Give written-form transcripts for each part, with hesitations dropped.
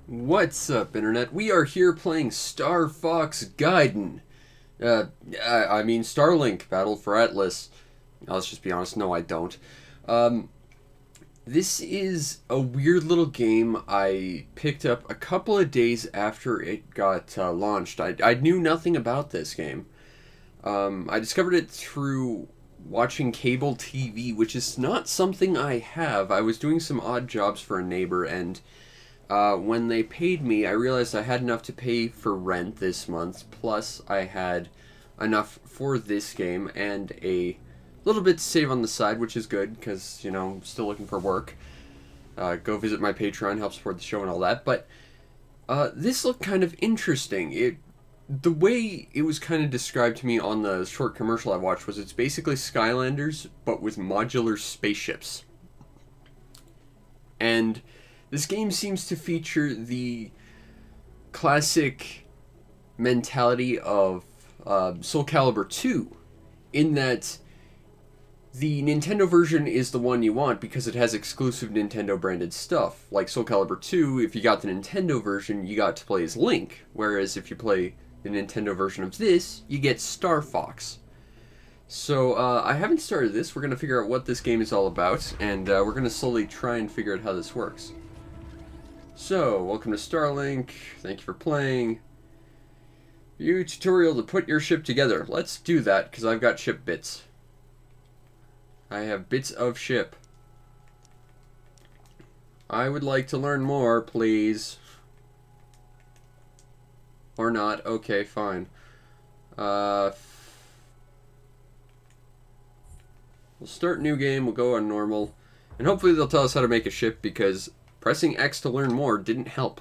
What's up, Internet? We are here playing Star Fox Gaiden. I mean Starlink, Battle for Atlas. Let's just be honest, no I don't. Um, this is a weird little game I picked up a couple of days after it got launched. I knew nothing about this game. I discovered it through watching cable TV, which is not something I have. I was doing some odd jobs for a neighbor, and when they paid me, I realized I had enough to pay for rent this month, plus I had enough for this game and a little bit to save on the side, which is good because, you know, I'm still looking for work. Go visit my Patreon, help support the show and all that. But this looked kind of interesting. The way it was kind of described to me on the short commercial I watched was it's basically Skylanders, but with modular spaceships. And this game seems to feature the classic mentality of Soul Calibur 2, in that the Nintendo version is the one you want because it has exclusive Nintendo branded stuff. Like Soul Calibur 2, if you got the Nintendo version, you got to play as Link, whereas if you play the Nintendo version of this, you get Star Fox. So, I haven't started this. We're going to figure out what this game is all about, and we're going to slowly try and figure out how this works. So, welcome to Starlink. Thank you for playing. View tutorial to put your ship together. Let's do that, because I've got ship bits. I have bits of ship. I would like to learn more, please. Or not. Okay, fine. We'll start new game. We'll go on normal. And hopefully they'll tell us how to make a ship, because pressing X to learn more didn't help.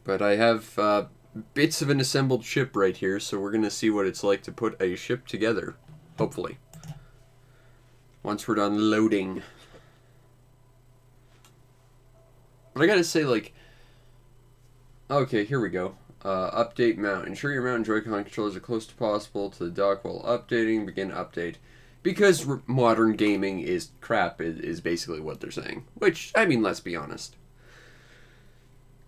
But I have bits of an assembled ship right here, so we're going to see what it's like to put a ship together. Hopefully. Once we're done loading. But I gotta say, like... Okay, here we go. Update mount. Ensure your mount and Joy-Con controllers are close to possible to the dock while updating. Begin update. Because modern gaming is crap, is basically what they're saying. Which, I mean, let's be honest.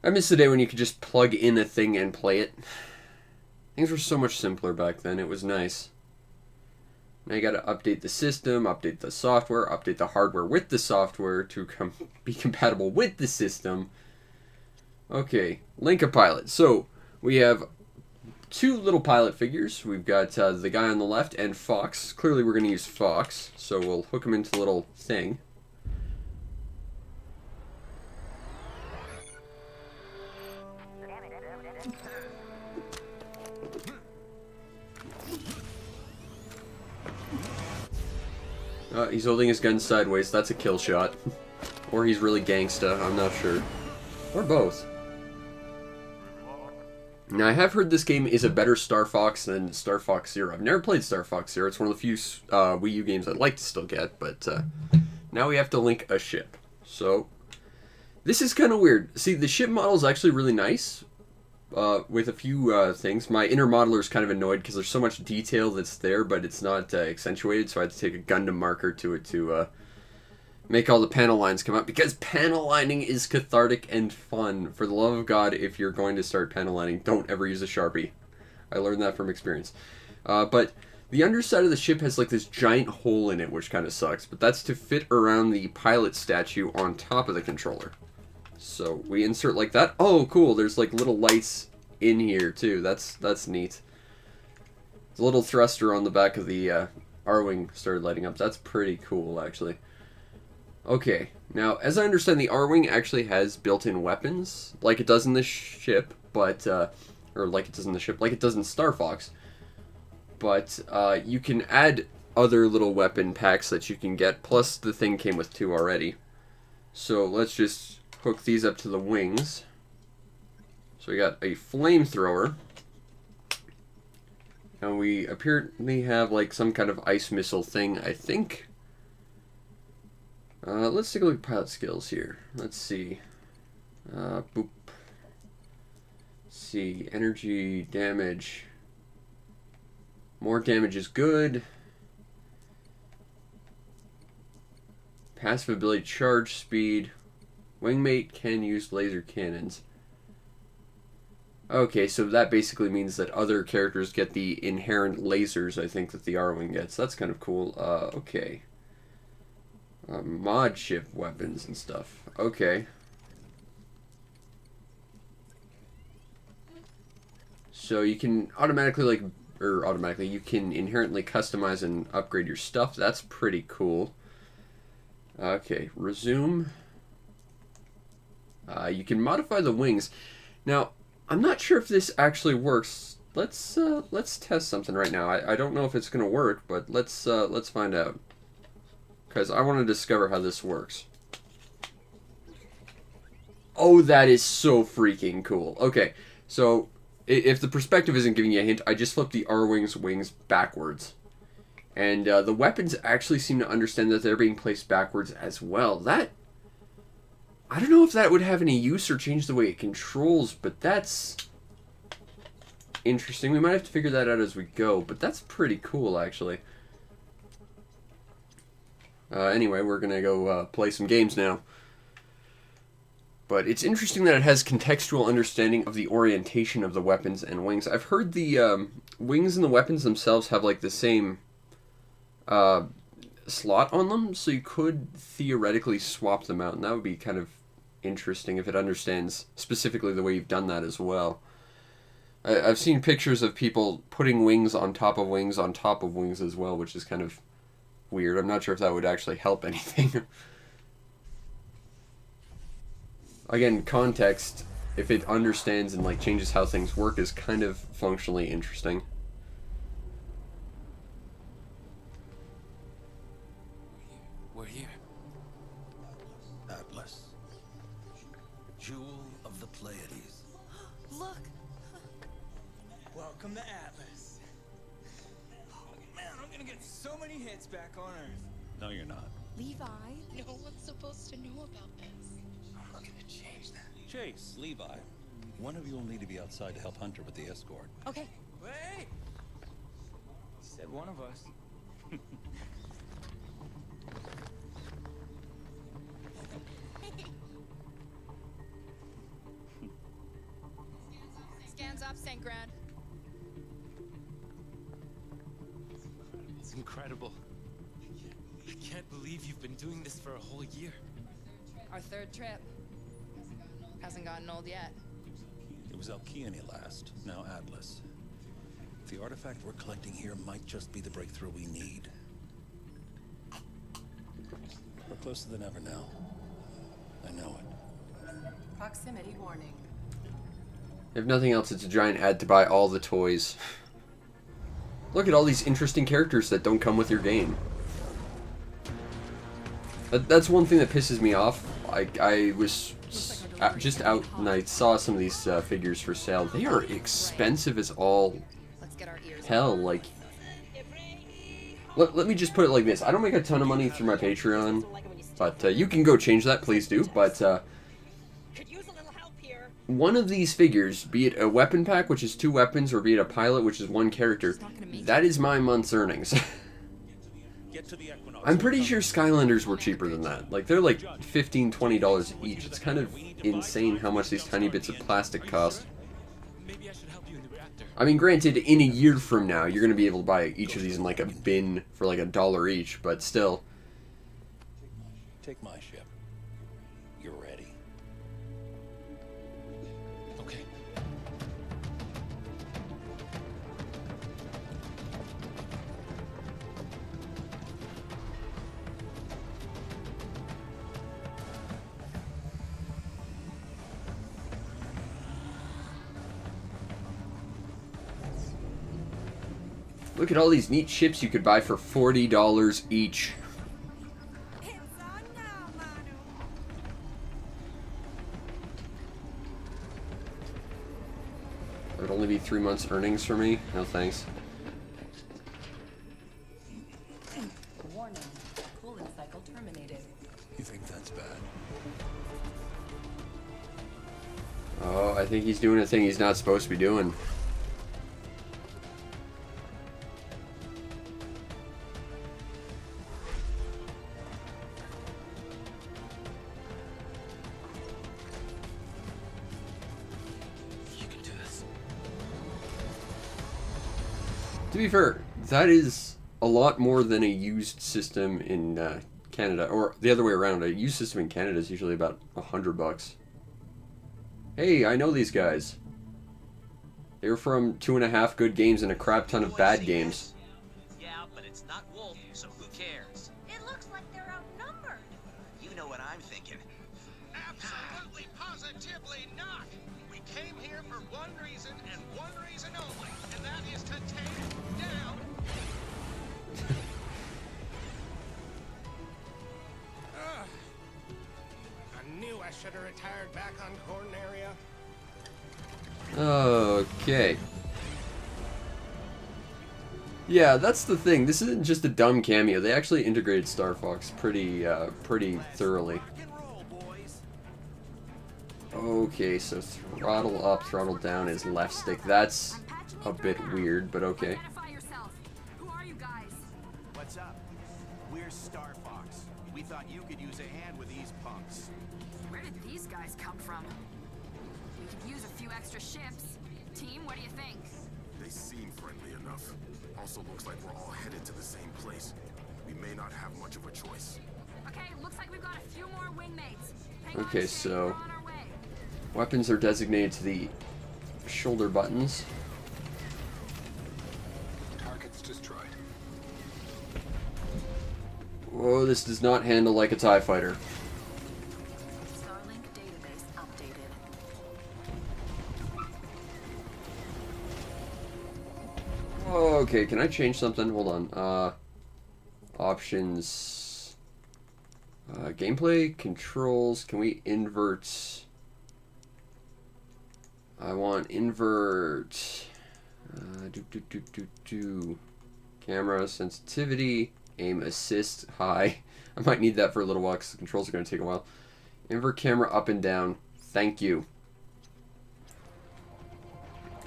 I miss the day when you could just plug in a thing and play it. Things were so much simpler back then. It was nice. Now you gotta update the system, update the software, update the hardware with the software to be compatible with the system. Okay, link a pilot. So, we have two little pilot figures. We've got the guy on the left and Fox. Clearly we're going to use Fox, so we'll hook him into the little thing. He's holding his gun sideways. That's a kill shot. Or he's really gangsta. I'm not sure. Or both. Now, I have heard this game is a better Star Fox than Star Fox Zero. I've never played Star Fox Zero. It's one of the few Wii U games I'd like to still get, but now we have to link a ship. So, this is kind of weird. See, the ship model is actually really nice, with a few things. My inner modeler is kind of annoyed because there's so much detail that's there, but it's not accentuated, so I had to take a Gundam marker to it to make all the panel lines come up, because panel lining is cathartic and fun. For the love of God, if you're going to start panel lining, don't ever use a Sharpie. I learned that from experience. But the underside of the ship has like this giant hole in it, which kind of sucks, but that's to fit around the pilot statue on top of the controller. So we insert like that. Oh, cool, there's like little lights in here too. That's neat. There's a little thruster on the back of the R-Wing started lighting up. That's pretty cool, actually. Okay, now, as I understand, the R-Wing actually has built-in weapons, like it does in the ship, but, or like it does in the ship, like it does in Star Fox, but, you can add other little weapon packs that you can get, plus the thing came with two already. So, let's just hook these up to the wings. So we got a flamethrower, and we apparently have, like, some kind of ice missile thing, I think. Let's take a look at pilot skills here. Let's see. Boop. Let's see. Energy, damage. More damage is good. Passive ability, charge speed. Wingmate can use laser cannons. Okay, so that basically means that other characters get the inherent lasers, I think, that the R-Wing gets. That's kind of cool. Okay. Mod ship weapons and stuff. Okay. So you can automatically, you can inherently customize and upgrade your stuff. That's pretty cool. Okay, resume. You can modify the wings. Now, I'm not sure if this actually works. Let's test something right now. I don't know if it's gonna work, but let's find out. Because I want to discover how this works. Oh, that is so freaking cool. Okay, so if the perspective isn't giving you a hint, I just flipped the R-Wing's wings backwards. And the weapons actually seem to understand that they're being placed backwards as well. That... I don't know if that would have any use or change the way it controls, but that's interesting. We might have to figure that out as we go, but that's pretty cool, actually. Anyway, we're going to go play some games now. But it's interesting that it has contextual understanding of the orientation of the weapons and wings. I've heard the wings and the weapons themselves have like the same slot on them, so you could theoretically swap them out, and that would be kind of interesting if it understands specifically the way you've done that as well. I've seen pictures of people putting wings on top of wings on top of wings as well, which is kind of weird. I'm not sure if that would actually help anything. Again, context, if it understands and like changes how things work, is kind of functionally interesting. We're here. Atlas. Jewel of the Pleiades. Look! Welcome to Atlas. Man, I'm gonna get so many hits back on Earth. No, you're not. Levi? No one's supposed to know about this. I'm not gonna change that. Chase, Levi. One of you will need to be outside to help Hunter with the escort. Okay. Wait! Said one of us. Scans up, St. Grand. It's incredible. I can't believe you've been doing this for a whole year. Our third trip. Hasn't gotten old yet. It was Alkeane last, now Atlas. The artifact we're collecting here might just be the breakthrough we need. We're closer than ever now. I know it. Proximity warning. If nothing else, it's a giant ad to buy all the toys. Look at all these interesting characters that don't come with your game. That's one thing that pisses me off. I was just out and I saw some of these figures for sale. They are expensive as all Let's get our ears hell. Like, let me just put it like this. I don't make a ton of money through my Patreon, but you can go change that, please do. But one of these figures, be it a weapon pack, which is 2 weapons, or be it a pilot, which is 1 character, that is my month's earnings. I'm pretty sure Skylanders were cheaper than that. Like, they're like $15, $20 each. It's kind of insane how much these tiny bits of plastic cost. Maybe I should help you in the reactor. I mean, granted, in a year from now, you're going to be able to buy each of these in like a bin for like $1 each, but still. Take my ship. You're ready. Okay. Look at all these neat ships you could buy for $40 each. That would only be 3 months' earnings for me. No thanks. Warning. Cooling cycle terminated. You think that's bad? Oh, I think he's doing a thing he's not supposed to be doing. To be fair, that is a lot more than a used system in Canada, or the other way around. A used system in Canada is usually about $100. Hey, I know these guys. They were from 2.5 good games and a crap ton of bad games. Yeah, but it's not Wolf, so who cares? It looks like they're outnumbered. You know what I'm thinking. Absolutely, positively not. We came here for one reason and one reason only, and that is to take down. I knew I should have retired back on Corneria. Okay. Yeah, that's the thing. This isn't just a dumb cameo. They actually integrated Star Fox pretty thoroughly. Okay, so throttle up, throttle down is left stick. That's a bit weird, but okay. Who are you guys? What's up? We're Star Fox. We thought you could use a hand with these punks. Where did these guys come from? We could use a few extra ships. Team, what do you think? They seem friendly enough. Also looks like we're all headed to the same place. We may not have much of a choice. Okay, looks like we've got a few more wingmates. Hang on, Okay, Shane, so we're on our way. weapons are designated to the shoulder buttons. Targets destroyed. Whoa, this does not handle like a TIE fighter. Starlink database updated. Okay, can I change something? Hold on. Options. Gameplay, controls. Can we invert? I want invert. Camera sensitivity, aim assist high. I might need that for a little while because the controls are going to take a while. Invert camera up and down. Thank you.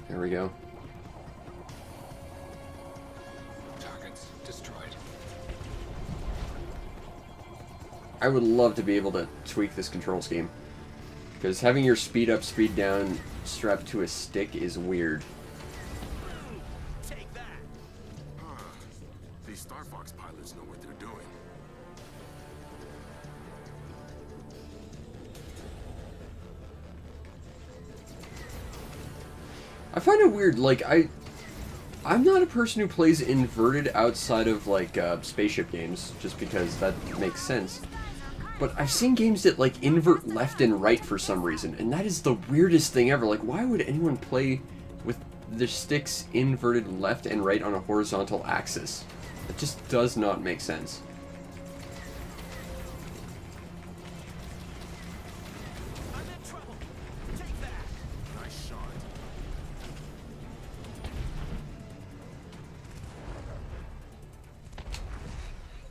There we go. Targets destroyed. I would love to be able to tweak this control scheme, because having your speed up, speed down strapped to a stick is weird. Take that. These Star Fox pilots know what they're doing. I find it weird, like, I'm not a person who plays inverted outside of, like, spaceship games, just because that makes sense. But I've seen games that, like, invert left and right for some reason, and that is the weirdest thing ever. Like, why would anyone play with the sticks inverted left and right on a horizontal axis? It just does not make sense. I'm in trouble. Take that. Nice shot.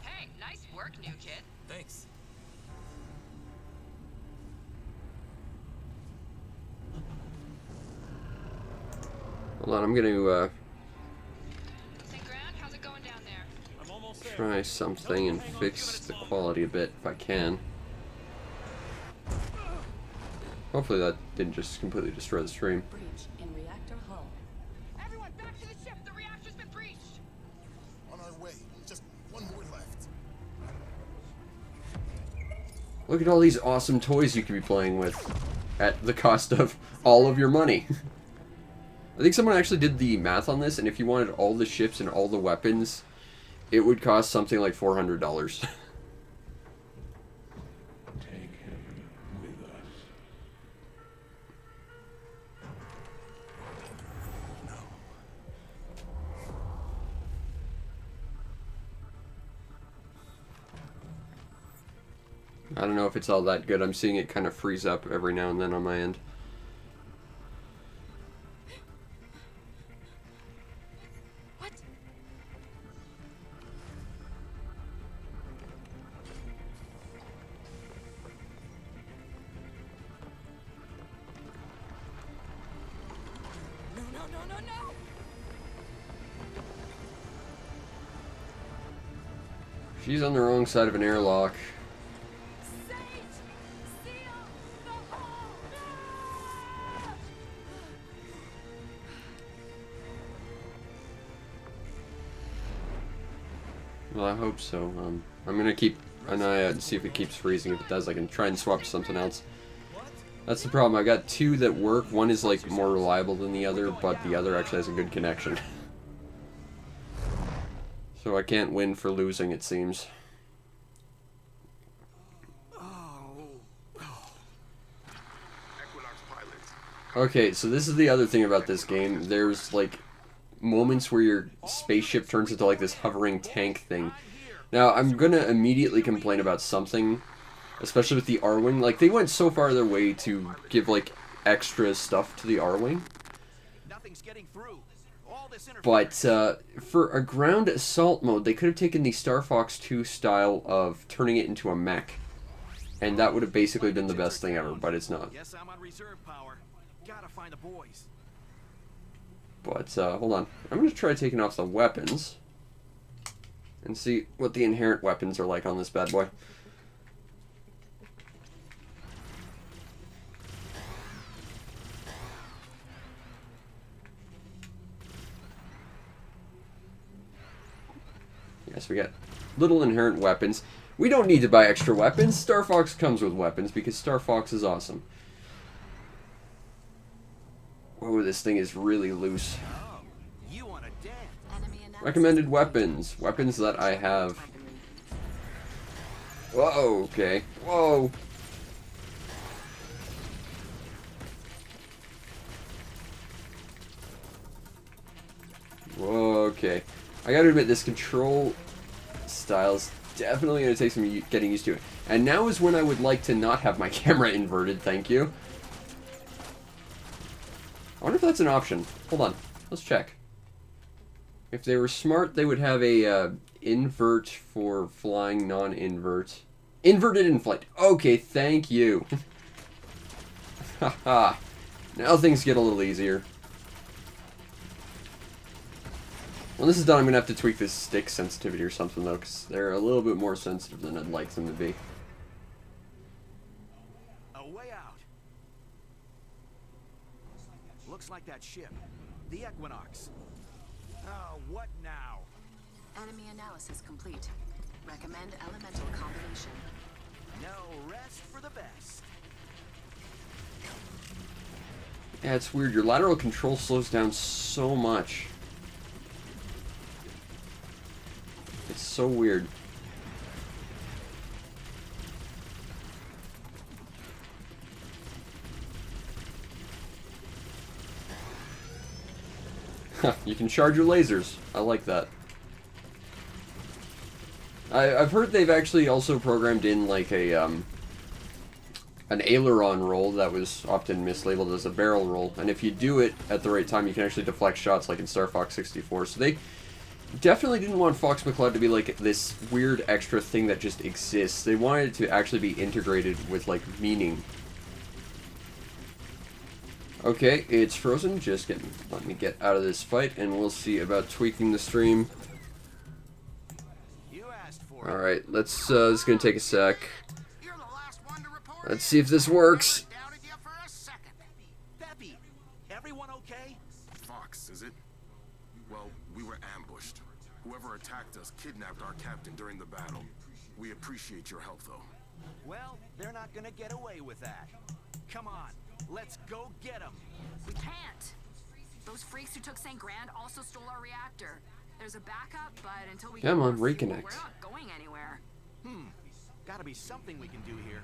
Hey, nice work, new kid. Thanks. Hold on, I'm gonna, St. Grant, how's it going down there? I'm almost there. try something and fix the quality a bit if I can. Hopefully that didn't just completely destroy the stream. Breach in reactor hull. Everyone back to the ship. The reactor's been breached. On our way. Just one more left. Look at all these awesome toys you could be playing with at the cost of all of your money. I think someone actually did the math on this, and if you wanted all the ships and all the weapons, it would cost something like $400. Take him with us. I don't know if it's all that good. I'm seeing it kind of freeze up every now and then on my end. What? No, no, no, no, no! She's on the wrong side of an airlock. Sage! Seal the hole! No! Well, I hope so. I'm gonna keep an eye out and see if it keeps freezing. If it does, I can try and swap to something else. That's the problem. I got two that work. One is like more reliable than the other, but the other actually has a good connection. So I can't win for losing, it seems. Okay, so this is the other thing about this game. There's like moments where your spaceship turns into like this hovering tank thing. Now, I'm gonna immediately complain about something, especially with the R-Wing. Like, they went so far their way to give like extra stuff to the R-Wing. But for a ground assault mode, they could have taken the Star Fox 2 style of turning it into a mech. And that would have basically been the best thing ever, but it's not. Yes, I'm on reserve power. Gotta find the boys. But, hold on. I'm going to try taking off the weapons. And see what the inherent weapons are like on this bad boy. Yes, we got little inherent weapons. We don't need to buy extra weapons. Star Fox comes with weapons because Star Fox is awesome. Oh, this thing is really loose. Recommended weapons. Weapons that I have. Whoa, okay. Whoa. Whoa, okay. I gotta admit, this control style's definitely gonna take some getting used to it. And now is when I would like to not have my camera inverted, thank you. I wonder if that's an option. Hold on, let's check. If they were smart, they would have a invert for flying, non-invert. Inverted in flight. Okay, thank you. Haha. Now things get a little easier. When this is done, I'm going to have to tweak this stick sensitivity or something, though, because they're a little bit more sensitive than I'd like them to be. A way out. Looks like that ship. The Equinox. Oh, what now? Enemy analysis complete. Recommend elemental combination. No rest for the best. Yeah, it's weird. Your lateral control slows down so much. It's so weird. You can charge your lasers. I like that. I've heard they've actually also programmed in like a an aileron roll that was often mislabeled as a barrel roll, and if you do it at the right time, you can actually deflect shots like in Star Fox 64. So they definitely didn't want Fox McCloud to be like this weird extra thing that just exists. They wanted it to actually be integrated with like meaning. Okay, it's frozen. Just let me get out of this fight, and we'll see about tweaking the stream. All right, let's. This is gonna take a sec. Let's see if this works. Peppy, everyone okay? Fox, is it? Well, we were ambushed. Whoever attacked us kidnapped our captain during the battle. We appreciate your help, though. Well, they're not gonna get away with that. Come on, let's go get them. We can't. Those freaks who took St. Grand also stole our reactor. There's a backup, but until we Come on, more reconnect. fuel, we're not going anywhere. Gotta be something we can do here.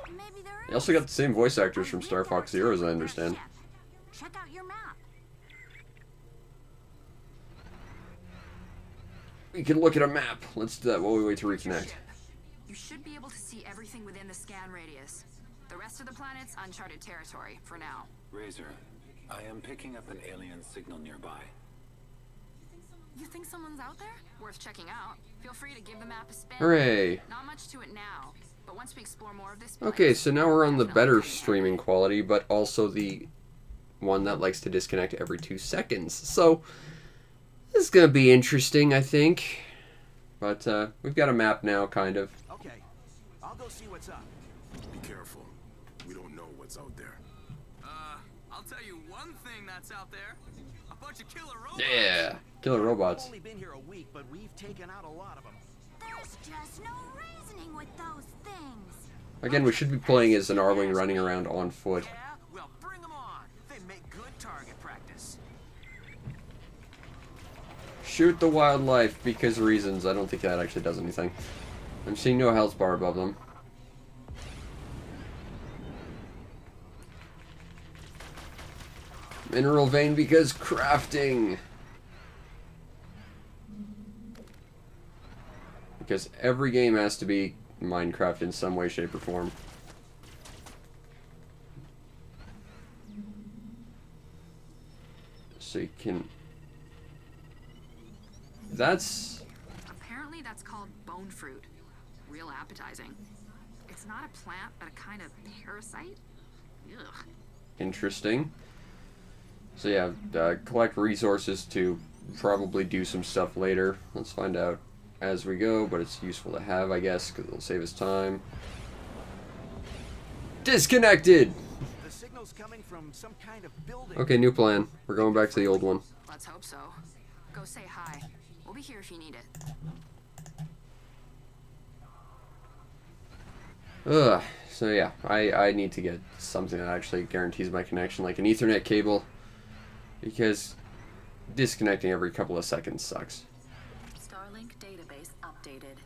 Maybe there is. They also got the same voice actors from Star Fox Zero, as I understand. Check out your map. We can look at a map. Let's do that while we wait to reconnect. You should be able to see everything within the scan radius. The rest of the planet's uncharted territory for now. Razor, I am picking up an alien signal nearby. You think someone's out there? Worth checking out. Feel free to give the map a spin. Hooray. Not much to it now, but once we explore more of this Okay, so now we're on the better streaming quality, but also the one that likes to disconnect every 2 seconds. So, this is going to be interesting, I think. But, we've got a map now, kind of. Okay, I'll go see what's up. Be careful. We don't know what's out there. I'll tell you one thing that's out there. A bunch of killer robots. Yeah, killer robots. We've only been here a week, but we've taken out a lot of them. There's just no reasoning with those things. Again, we should be playing as an Arwing running around on foot. Yeah? Well, bring them on. They make good target practice. Shoot the wildlife because reasons. I don't think that actually does anything. I'm seeing no health bar above them. Mineral vein because crafting. Because every game has to be Minecraft in some way, shape, or form. So you can... That's... Apparently that's called bone fruit. Real appetizing. It's not a plant, but a kind of parasite. Ugh. interesting. So yeah, collect resources to probably do some stuff later. Let's find out as we go, but it's useful to have, I guess, because it'll save us time. Disconnected! The signal's coming from some kind of building. Okay, new plan. We're going back to the old one. Let's hope so. Go say hi. We'll be here if you need it. Ugh. So yeah, I need to get something that actually guarantees my connection, like an Ethernet cable, because disconnecting every couple of seconds sucks. Starlink database updated.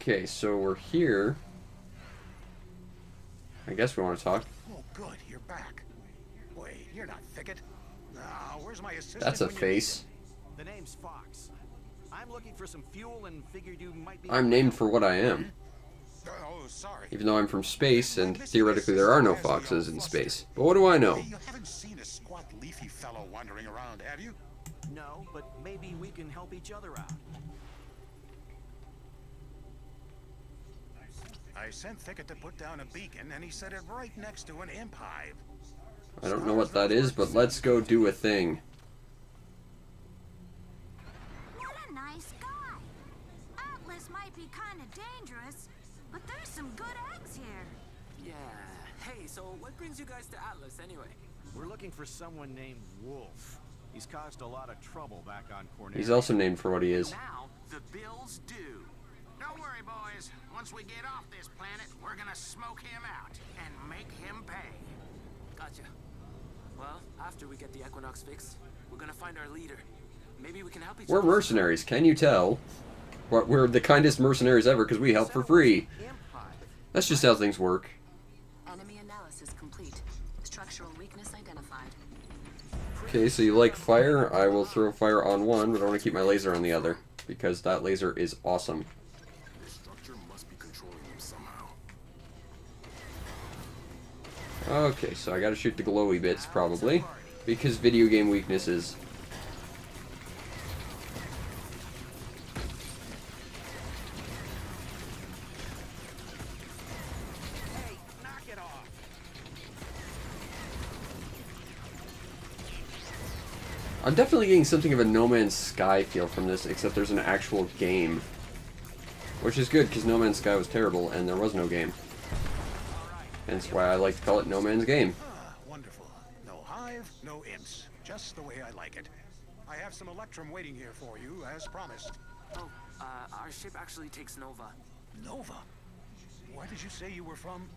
Okay, so we're here. I guess we want to talk. Oh, good, you're back. Wait, you're not Thicket. No, where's my assistant? That's a when you face. The name's Fox. I'm looking for some fuel and figured you might be... I'm named for what I am. need- Oh, sorry. Even though I'm from space, and theoretically there are no foxes in space. But what do I know? Hey, you haven't seen a squat, leafy fellow wandering around, have you? No, but maybe we can help each other out. I sent Thicket to put down a beacon, and he set it right next to an imp hive. I don't know what that is, but let's go do a thing. What a nice guy. Atlas might be kind of dangerous, but there's some good eggs here. Yeah. Hey, so what brings you guys to Atlas anyway? We're looking for someone named Wolf. He's caused a lot of trouble back on Cornelia. He's also named for what he is. Now, the bill's due. Don't worry, boys. Once we get off this planet, we're gonna smoke him out and make him pay. Gotcha. Well, after we get the Equinox fixed, we're gonna find our leader. Maybe we can help each We're other. mercenaries, can you tell? We're the kindest mercenaries ever because we help for free. Imp hive. That's just how things work. Enemy analysis complete. Structural weakness identified. Okay, so you like fire? I will throw fire on one, but I want to keep my laser on the other because that laser is awesome. This structure must be controlling them somehow. Okay, so I gotta shoot the glowy bits probably because video game weaknesses. Hey, knock it off. I'm definitely getting something of a No Man's Sky feel from this, except there's an actual game. Which is good, because No Man's Sky was terrible, and there was no game. Hence why I like to call it No Man's Game. Ah, wonderful. No hive, no imps. Just the way I like it. I have some electrum waiting here for you, as promised. Oh, our ship actually takes Nova. Nova? Where did you say you were from?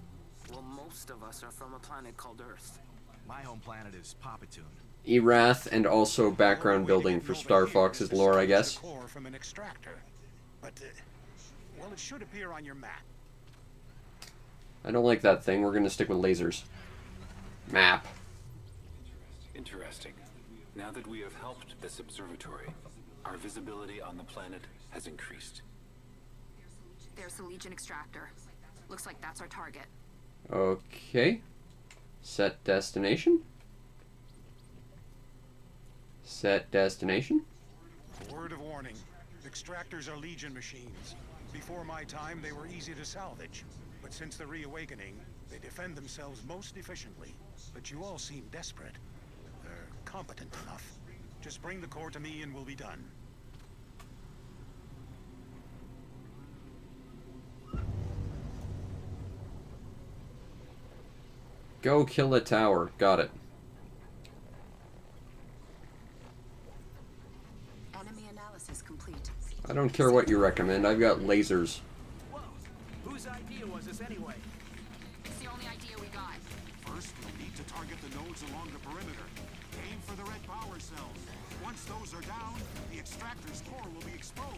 Well, most of us are from a planet called Earth. My home planet is Papatoon. Erath, and also background building for Star Fox's lore, I guess. Core from an extractor. But, well, it should appear on your map. I don't like that thing. We're gonna stick with lasers. Map. Interesting. Now that we have helped this observatory, our visibility on the planet has increased. There's the Legion extractor. Looks like that's our target. Okay. Set destination. Set destination. A word of warning. Extractors are Legion machines. Before my time, they were easy to salvage. But since the reawakening, they defend themselves most efficiently. But you all seem desperate. They're competent enough. Just bring the core to me and we'll be done. Go kill the tower. Got it. Enemy analysis complete. I don't care what you recommend. I've got lasers. Whoa! Whose idea was this anyway? It's the only idea we got. First, you'll need to target the nodes along the perimeter. Aim for the red power cells. Once those are down, the extractor's core will be exposed.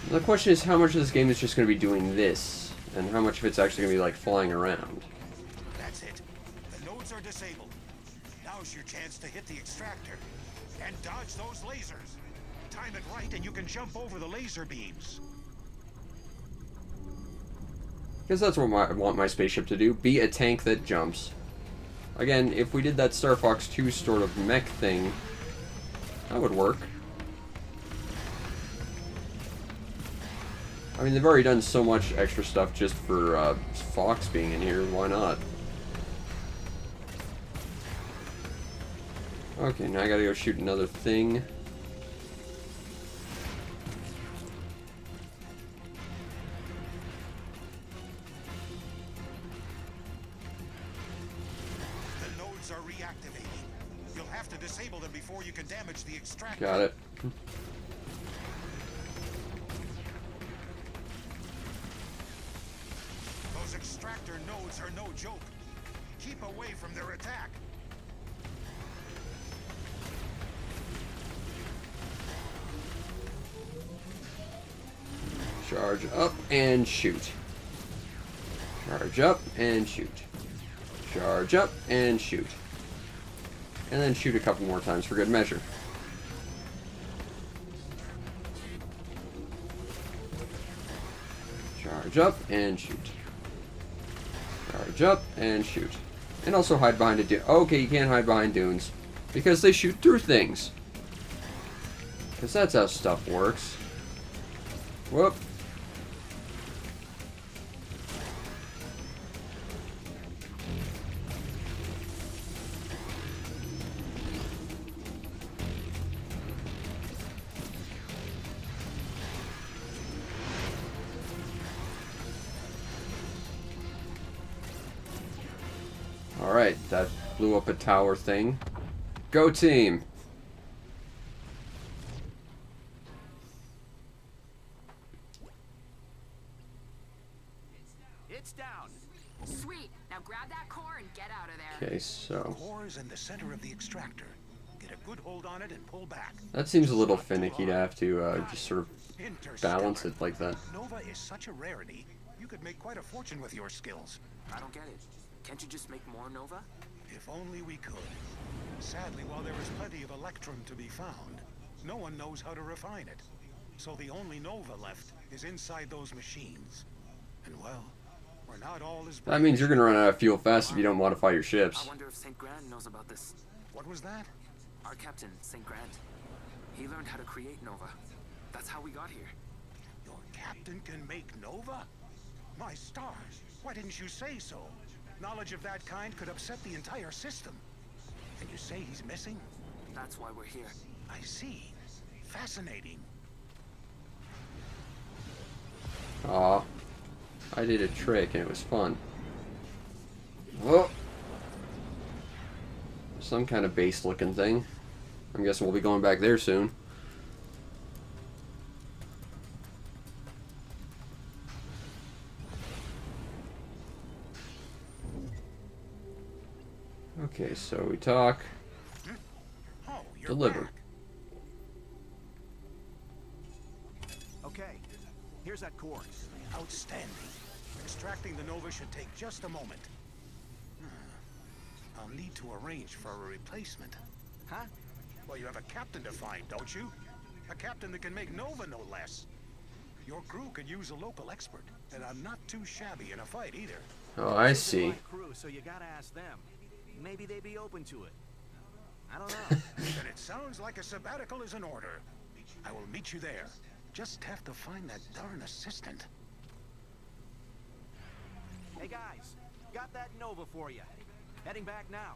The question is how much of this game is just going to be doing this, and how much of it's actually going to be like flying around. That's it. The nodes are disabled. Now's your chance to hit the extractor. And dodge those lasers. Time it right and you can jump over the laser beams. Because that's what I want my spaceship to do. Be a tank that jumps. Again, if we did that Star Fox 2 sort of mech thing, that would work. I mean, they've already done so much extra stuff just for Fox being in here. Why not? Okay, now I gotta go shoot another thing. The nodes are reactivating. You'll have to disable them before you can damage the extractor. Got it. Those extractor nodes are no joke. Keep away from their attack. Charge up and shoot. Charge up and shoot. Charge up and shoot. And then shoot a couple more times for good measure. Charge up and shoot. Charge up and shoot. And also hide behind a dune. Okay, you can't hide behind dunes. Because they shoot through things. Because that's how stuff works. Whoop. Alright, that blew up a tower thing. Go team! It's down. Sweet. Now grab that core and get out of there. Okay, so... The core is in the center of the extractor. Get a good hold on it and pull back. that seems a little finicky to have to just sort of balance it like that. Nova is such a rarity. You could make quite a fortune with your skills. I don't get it. Can't you just make more Nova? If only we could. Sadly, while there is plenty of electrum to be found, no one knows how to refine it. So the only Nova left is inside those machines. And well, we're not all as... That means you're gonna run out of fuel fast if you don't modify your ships. I wonder if St. Grant knows about this. What was that? Our captain, St. Grant. He learned how to create Nova. That's how we got here. Your captain can make Nova? My stars, why didn't you say so? Knowledge of that kind could upset the entire system. And you say he's missing? That's why we're here. I see. Fascinating. Aw. I did a trick and it was fun. Oh! Some kind of base looking thing. I'm guessing we'll be going back there soon. Okay, so we talk. Oh, you're Deliver. back. Okay, here's that core. Outstanding. Extracting the Nova should take just a moment. I'll need to arrange for a replacement. Huh? Well, you have a captain to find, don't you? A captain that can make Nova, no less. Your crew could use a local expert, and I'm not too shabby in a fight either. Oh, I see. Crew, so you gotta ask them. Maybe they'd be open to it. I don't know. Then it sounds like a sabbatical is in order. I will meet you there. Just have to find that darn assistant. Hey guys, got that Nova for you. Heading back now.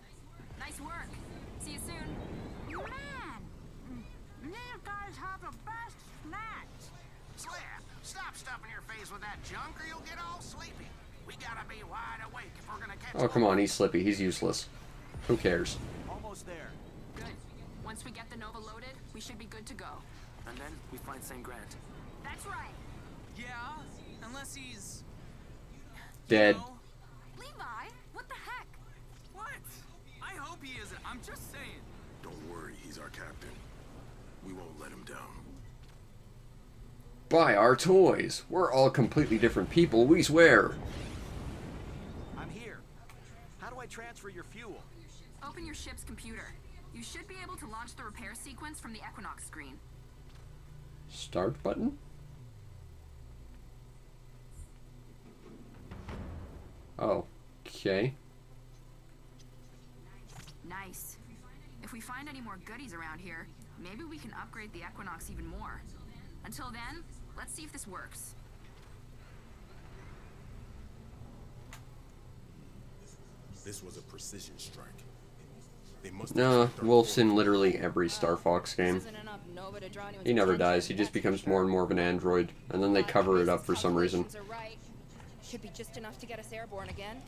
Nice work. See you soon. Man, you guys have the best snacks. Slip, stop stuffing your face with that junk or you'll get all sleepy. We gotta be wide awake if we're gonna catch. Oh, come on, he's Slippy. He's useless. Who cares? Almost there. Good. Once we get the Nova loaded, we should be good to go. And then we find St. Grant. That's right. Yeah, unless he's... Dead. No. Levi, what the heck? What? I hope he isn't. I'm just saying. Don't worry, he's our captain. We won't let him down. Buy our toys. We're all completely different people, we swear. I'm here. How do I transfer your fuel? Open your ship's computer. You should be able to launch the repair sequence from the Equinox screen. Start button? Oh, okay. Nice. If we find any more goodies around here, maybe we can upgrade the Equinox even more. Until then, let's see if this works. This was a precision strike. They must No, Wolf's in literally every Star Fox game. Isn't enough Nova to draw anyone's He never attention, dies, he just that's becomes for more sure. and more of an android, and then they cover it up for some reason. Calculations are right. Should be just enough to get us airborne again.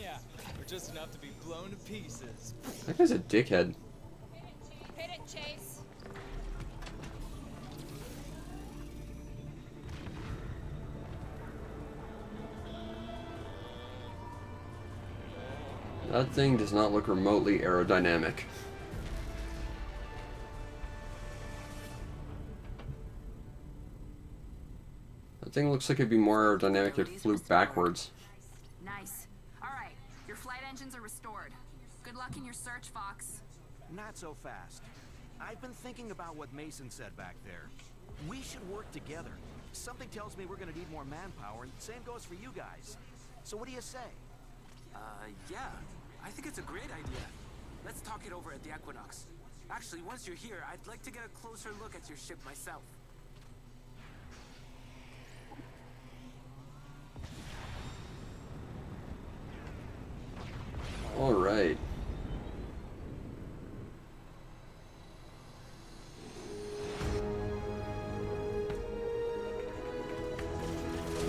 Yeah, or just enough to be blown to pieces. That guy's a dickhead. Hit it, Chase. That thing does not look remotely aerodynamic. That thing looks like it'd be more aerodynamic if it flew backwards. Nice. Alright, your flight engines are restored. Good luck in your search, Fox. Not so fast. I've been thinking about what Mason said back there. We should work together. Something tells me we're gonna need more manpower, and same goes for you guys. So what do you say? Yeah. I think it's a great idea. Let's talk it over at the Equinox. Actually, once you're here, I'd like to get a closer look at your ship myself. All right.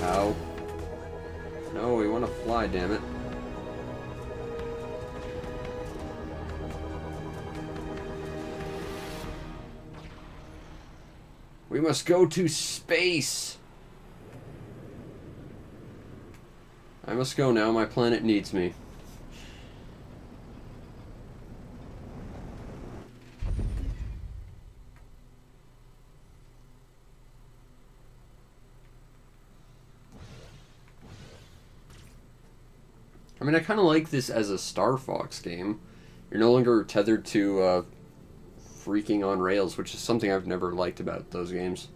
Ow. No, we want to fly, damn it. We must go to space. I must go now. My planet needs me. I mean, I kind of like this as a Star Fox game. You're no longer tethered to freaking on rails, which is something I've never liked about those games.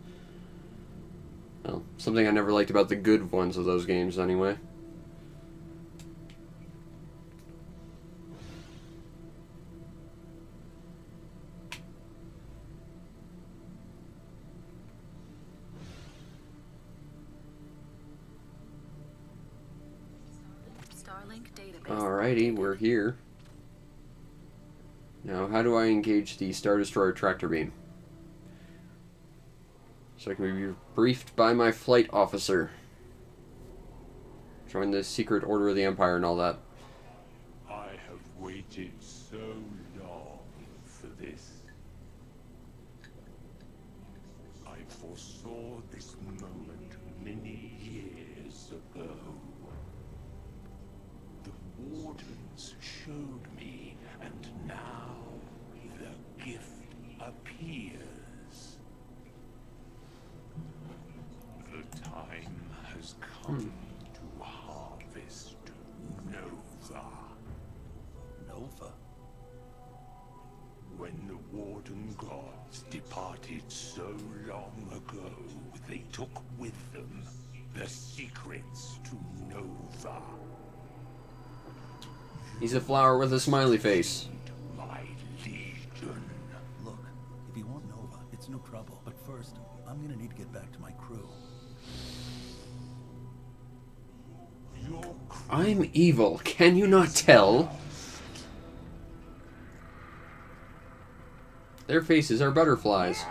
Well, something I never liked about the good ones of those games, anyway. Starlink database. Alrighty, we're here. Now, how do I engage the Star Destroyer tractor beam? So I can be briefed by my flight officer. Join the secret order of the Empire and all that. I have waited so long for this. I foresaw this moment many years ago. The Wardens showed me, and now the gift appears. The time has come to harvest Nova. Nova? When the Warden gods departed so long ago, they took with them the secrets to Nova. He's a flower with a smiley face. My legion. Look, if you want Nova, it's no trouble. But first, I'm gonna need to get back to my crew. I'm evil. Can you not tell? Their faces are butterflies.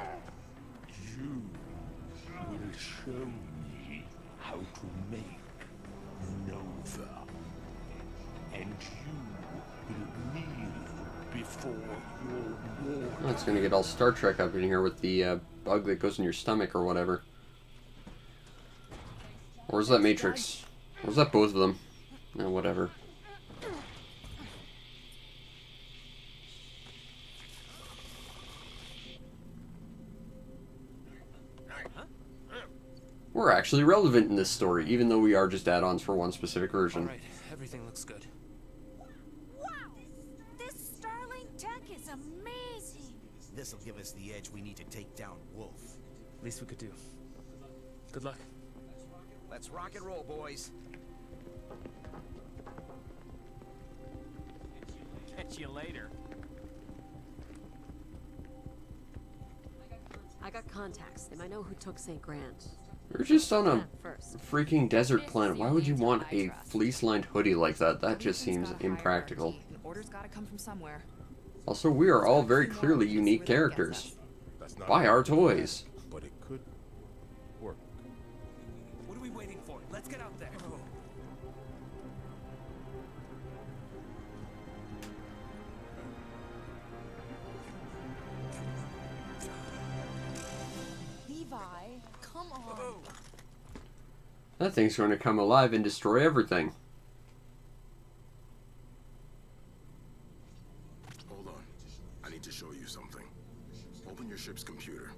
You will show me how to make Nova. And you will kneel before your war. Oh, it's gonna get all Star Trek up in here with the bug that goes in your stomach or whatever. Or is that Matrix? Or is that both of them? No, whatever. We're actually relevant in this story, even though we are just add-ons for one specific version. All right, everything looks good. Wow! This Starlink tech is amazing! This'll give us the edge we need to take down Wolf. Least we could do. Good luck. Let's rock and roll, boys. Catch you later. I got contacts. They might know who took St. Grant. You're just on a First. freaking desert planet. Why would you want a fleece-lined hoodie like that? That just seems impractical. Orders gotta come from somewhere. Also, we are all very clearly unique characters. Buy our toys. But it could work. What are we waiting for? Let's get out there. Levi, come on. That thing's going to come alive and destroy everything. Hold on. I need to show you something. Open your ship's computer.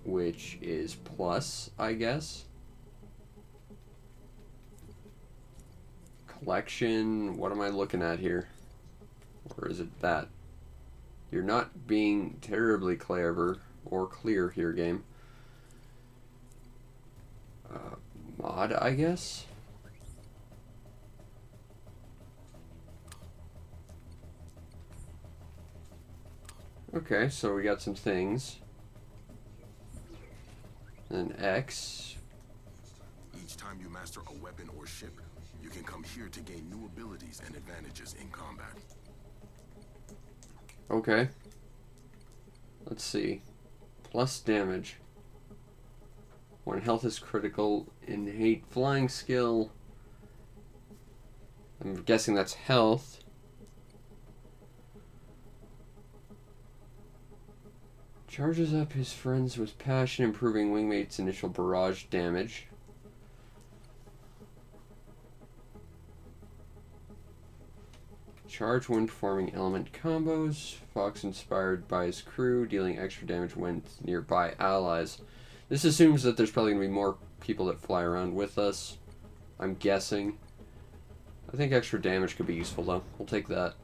Which is plus, I guess. Collection. What am I looking at here? Or is it that? You're not being terribly clever or clear here, game. Mod, I guess? Okay, so we got some things. And X. Each time you master a weapon or ship, you can come here to gain new abilities and advantages in combat. Okay. Let's see. Plus damage. When health is critical, innate flying skill. I'm guessing that's health. Charges up his friends with passion, improving wingmate's initial barrage damage. Charge when performing element combos. Fox inspired by his crew, dealing extra damage when nearby allies. This assumes that there's probably going to be more people that fly around with us. I'm guessing. I think extra damage could be useful though. We'll take that.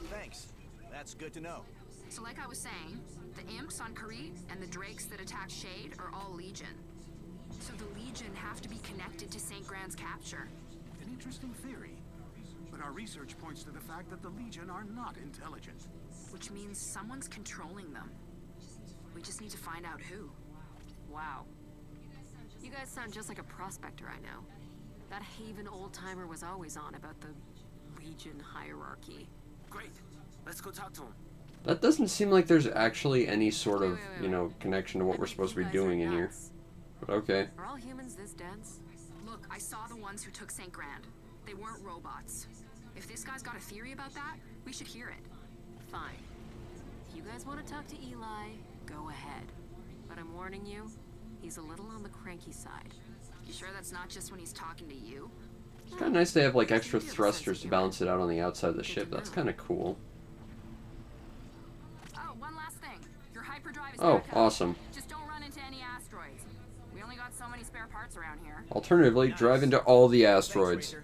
Thanks. That's good to know. So like I was saying, the imps on Karit and the drakes that attack Shade are all Legion. So the Legion have to be connected to St. Grand's capture. An interesting theory. But our research points to the fact that the Legion are not intelligent. Which means someone's controlling them. We just need to find out who. Wow. You guys sound just like a prospector I know. That Haven old-timer was always on about the Legion hierarchy. Great. Let's go talk to him. That doesn't seem like there's actually any sort of, you know, connection to what we're supposed to be doing in here. But okay. Are all humans this dense? Look, I saw the ones who took St. Grand. They weren't robots. If this guy's got a theory about that, we should hear it. Fine. If you guys want to talk to Eli, go ahead. But I'm warning you, he's a little on the cranky side. You sure that's not just when he's talking to you? It's kind of nice they have like extra thrusters to balance it out on the outside of the ship. That's kind of cool. Oh, one last thing. Your hyperdrive is Oh, back up. awesome. Just don't run into any asteroids. We only got so many spare parts around here. Alternatively, drive into all the asteroids.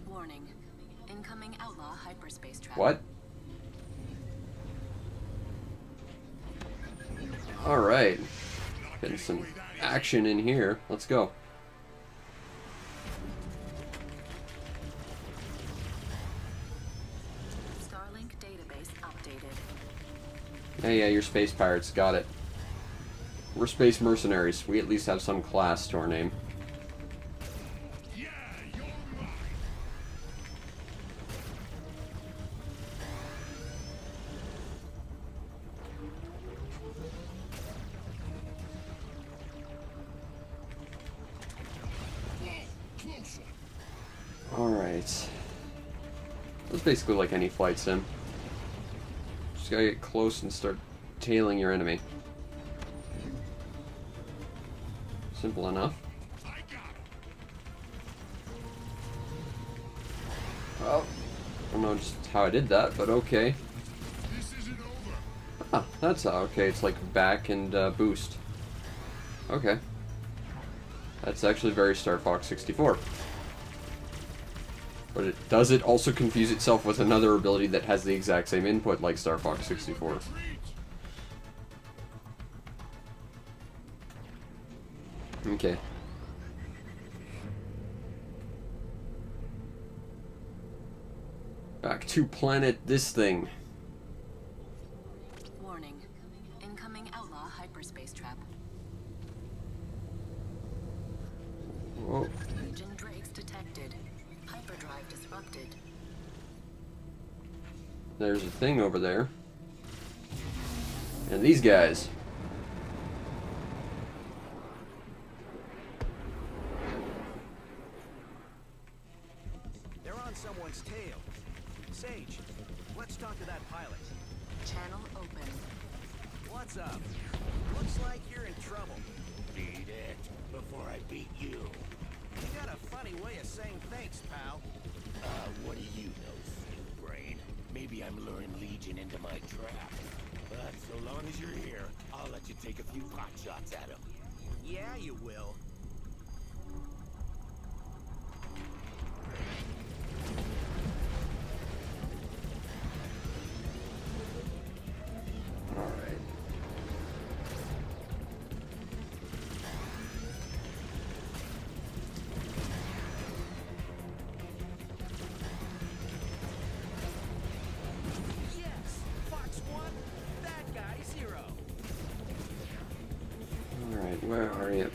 Warning. Incoming outlaw hyperspace traffic. What? Alright. Getting some action in here. Let's go. Starlink database updated. Yeah, you're space pirates. Got it. We're space mercenaries. We at least have some class to our name. Alright. It's basically like any flight sim. Just gotta get close and start tailing your enemy. Simple enough. Oh, I don't know just how I did that, but okay. Ah, that's how. Okay, it's like back and boost. Okay. That's actually very Star Fox 64. But does it also confuse itself with another ability that has the exact same input like Star Fox 64? Okay. Back to planet this thing. Warning. Incoming outlaw hyperspace trap. Whoa. Legion Drakes detected. Hyperdrive disrupted. There's a thing over there. And these guys. They're on someone's tail. Sage, let's talk to that pilot. Channel open. What's up? Looks like you're in trouble. Beat it before I beat you. You got a funny way of saying thanks, pal. What do you know, Snoop Brain? Maybe I'm luring Legion into my trap. But so long as you're here, I'll let you take a few pot shots at him. Yeah, you will. Alright. Yes, Fox 1, that guy 0. Alright, where are you?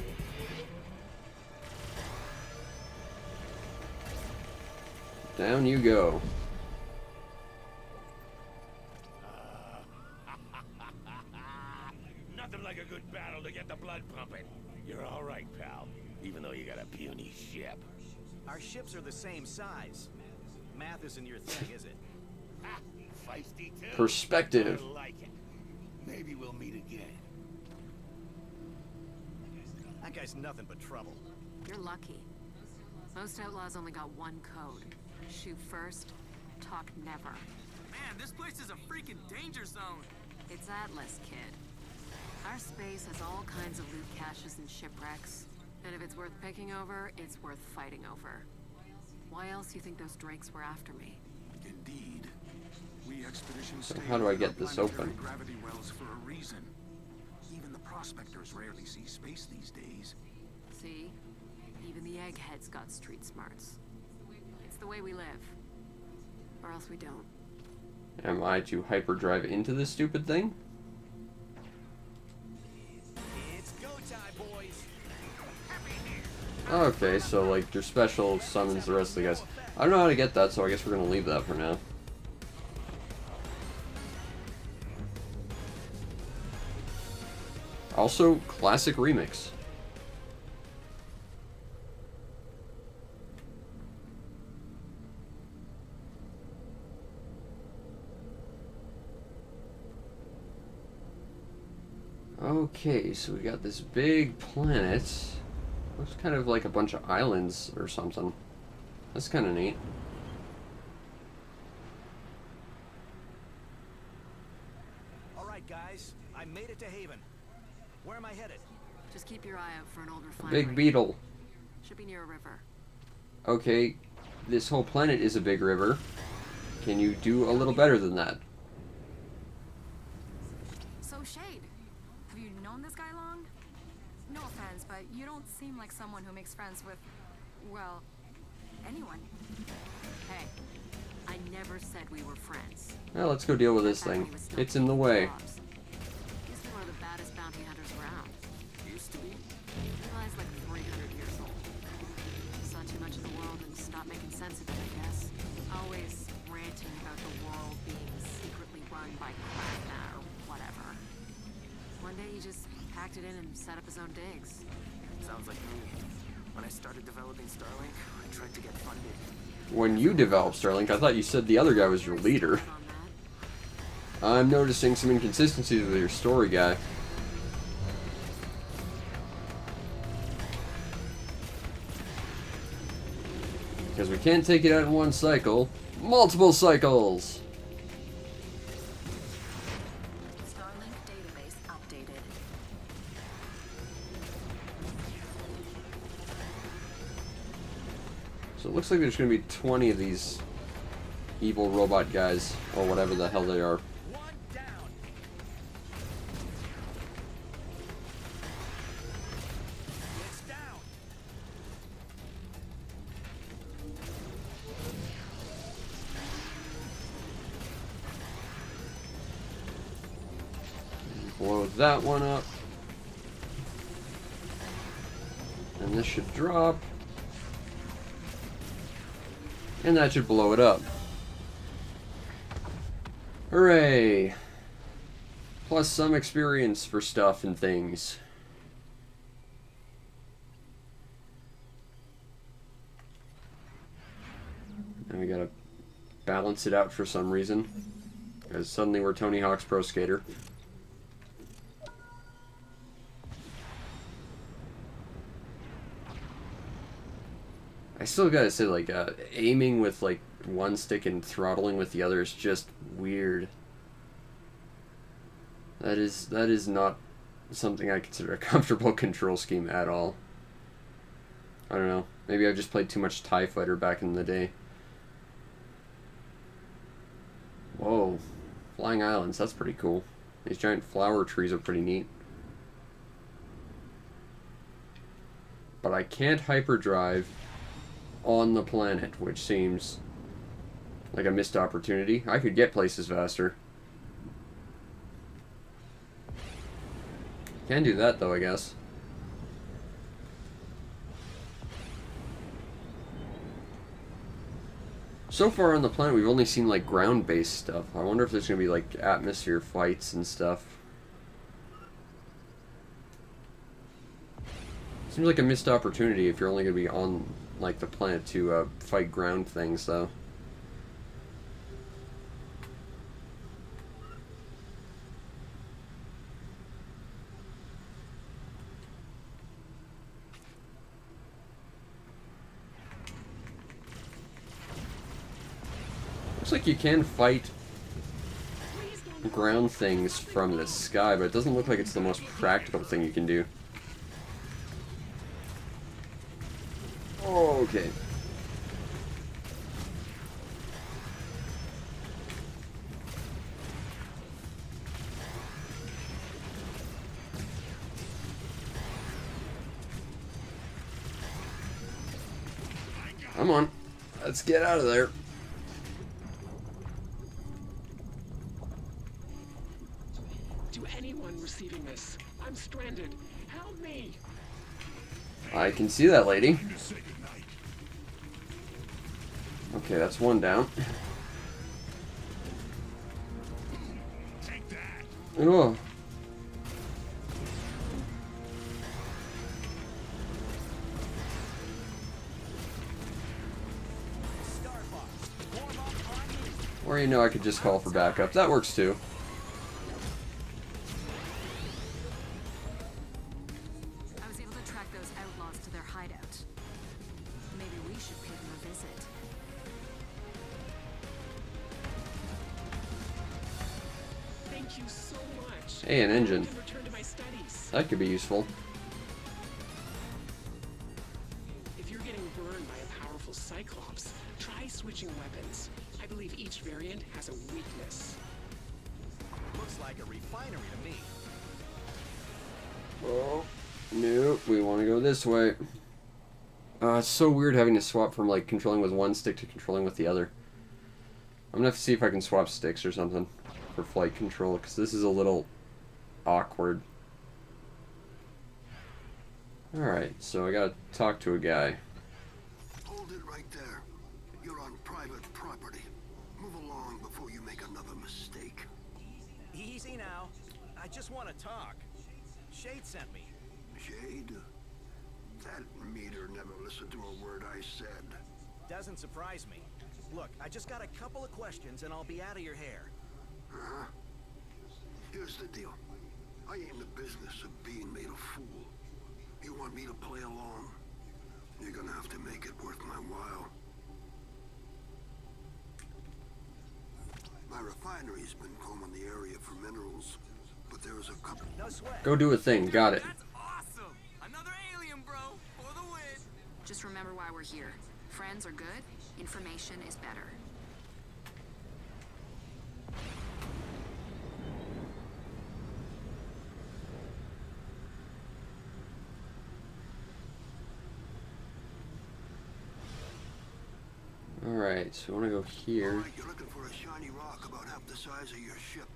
Down you go. Nothing like a good battle to get the blood pumping. You're all right, pal. Even though you got a puny ship. Our ships are the same size. Math isn't your thing, is it? Ha! Feisty too. Perspective. I like it. Maybe we'll meet again. That guy's nothing but trouble. You're lucky. Most outlaws only got one code. Shoot first, talk never. Man, this place is a freaking danger zone. It's Atlas, kid. Our space has all kinds of loot caches and shipwrecks. And if it's worth picking over, it's worth fighting over. Why else do you think those drakes were after me? Indeed. We expeditions So stay how do I in get this planetary open? gravity wells for a reason. Even the prospectors rarely see space these days. See? Even the eggheads got street smarts. It's the way we live. Or else we don't. Am I to hyperdrive into this stupid thing? It's go time, boys. Okay, so like your special summons the rest of the guys. I don't know how to get that, so I guess we're gonna leave that for now. Also, classic remix. Okay, so we got this big planet. Looks kind of like a bunch of islands or something. That's kind of neat. All right, guys, I made it to Haven. Where am I headed? Just keep your eye out for an old refinery. Big beetle. Should be near a river. Okay, this whole planet is a big river. Can you do a little better than that? So, Shade, have you known this guy long? No offense, but you don't seem like someone who makes friends with, well, anyone. Hey, I never said we were friends. Well, let's go deal with this thing. It's in the way. Used to be one of the baddest bounty hunters around. Used to be? He lies like 300 years old. Saw too much of the world and stopped making sense of it, I guess. Always ranting about the world being secretly run by Kragna or whatever. One day he just packed it in and set up his own digs. Sounds like me. When I started developing Starlink, I tried to get funded. When you developed Starlink, I thought you said the other guy was your leader. I'm noticing some inconsistencies with your story, guy. Because we can't take it out in one cycle. Multiple cycles! Starlink database updated. So it looks like there's going to be 20 of these evil robot guys, or whatever the hell they are. Blow that one up. And this should drop. And that should blow it up. Hooray! Plus some experience for stuff and things. And we gotta balance it out for some reason. Because suddenly we're Tony Hawk's Pro Skater. I still gotta say, like, aiming with, like, one stick and throttling with the other is just weird. That is not something I consider a comfortable control scheme at all. I don't know. Maybe I've just played too much TIE Fighter back in the day. Whoa. Flying islands, that's pretty cool. These giant flower trees are pretty neat. But I can't hyperdrive on the planet, which seems like a missed opportunity. I could get places faster. Can do that though, I guess. So far on the planet, we've only seen like ground-based stuff. I wonder if there's gonna be like atmosphere fights and stuff. Seems like a missed opportunity if you're only gonna be on like the planet to fight ground things, though. Looks like you can fight ground things from the sky, but it doesn't look like it's the most practical thing you can do. Okay. Come on. Let's get out of there. To anyone receiving this, I'm stranded. Help me! I can see that, lady. Okay, that's one down. Oh. Or, you know, I could just call for backup. That works too. I was able to track those outlaws to their hideout. Maybe we should pay them a visit. Thank you so much. Hey, an engine. I can return to my studies. That could be useful. If you're getting burned by a powerful Cyclops, try switching weapons. I believe each variant has a weakness. Looks like a refinery to me. Oh. Nope, we want to go this way. It's so weird having to swap from like controlling with one stick to controlling with the other. I'm gonna have to see if I can swap sticks or something for flight control, because this is a little awkward. Alright, so I gotta talk to a guy. Hold it right there. You're on private property. Move along before you make another mistake. Easy now. I just want to talk. Shade sent me. Shade? That meter never listened to a word I said. Doesn't surprise me. Look, I just got a couple of questions and I'll be out of your hair. Uh-huh. Here's the deal. I ain't in the business of being made a fool. You want me to play along? You're gonna have to make it worth my while. My refinery's been combing the area for minerals, but there's a couple... No sweat. Go do a thing, got it. That's awesome! Another alien, bro! For the win! Just remember why we're here. Friends are good, information is better. Alright, so I want to go here. Alright, you're looking for a shiny rock about half the size of your ship.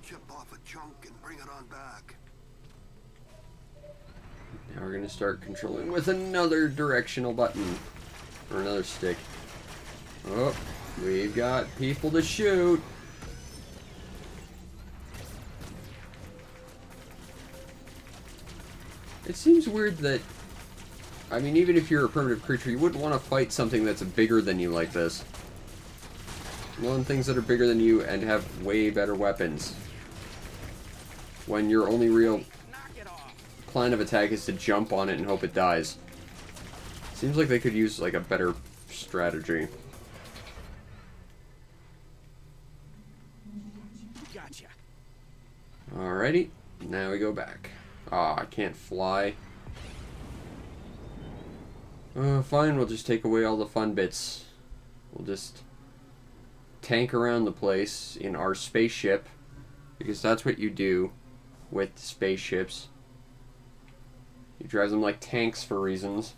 Chip off a chunk and bring it on back. Now we're going to start controlling with another directional button. Or another stick. Oh, we've got people to shoot. It seems weird that, I mean, even if you're a primitive creature, you wouldn't want to fight something that's bigger than you like this. You want things that are bigger than you and have way better weapons. When your only real plan of attack is to jump on it and hope it dies. Seems like they could use like a better strategy. Gotcha. Alrighty, now we go back. Ah, I can't fly. Fine, we'll just take away all the fun bits. We'll just tank around the place in our spaceship, because that's what you do with spaceships. You drive them like tanks for reasons.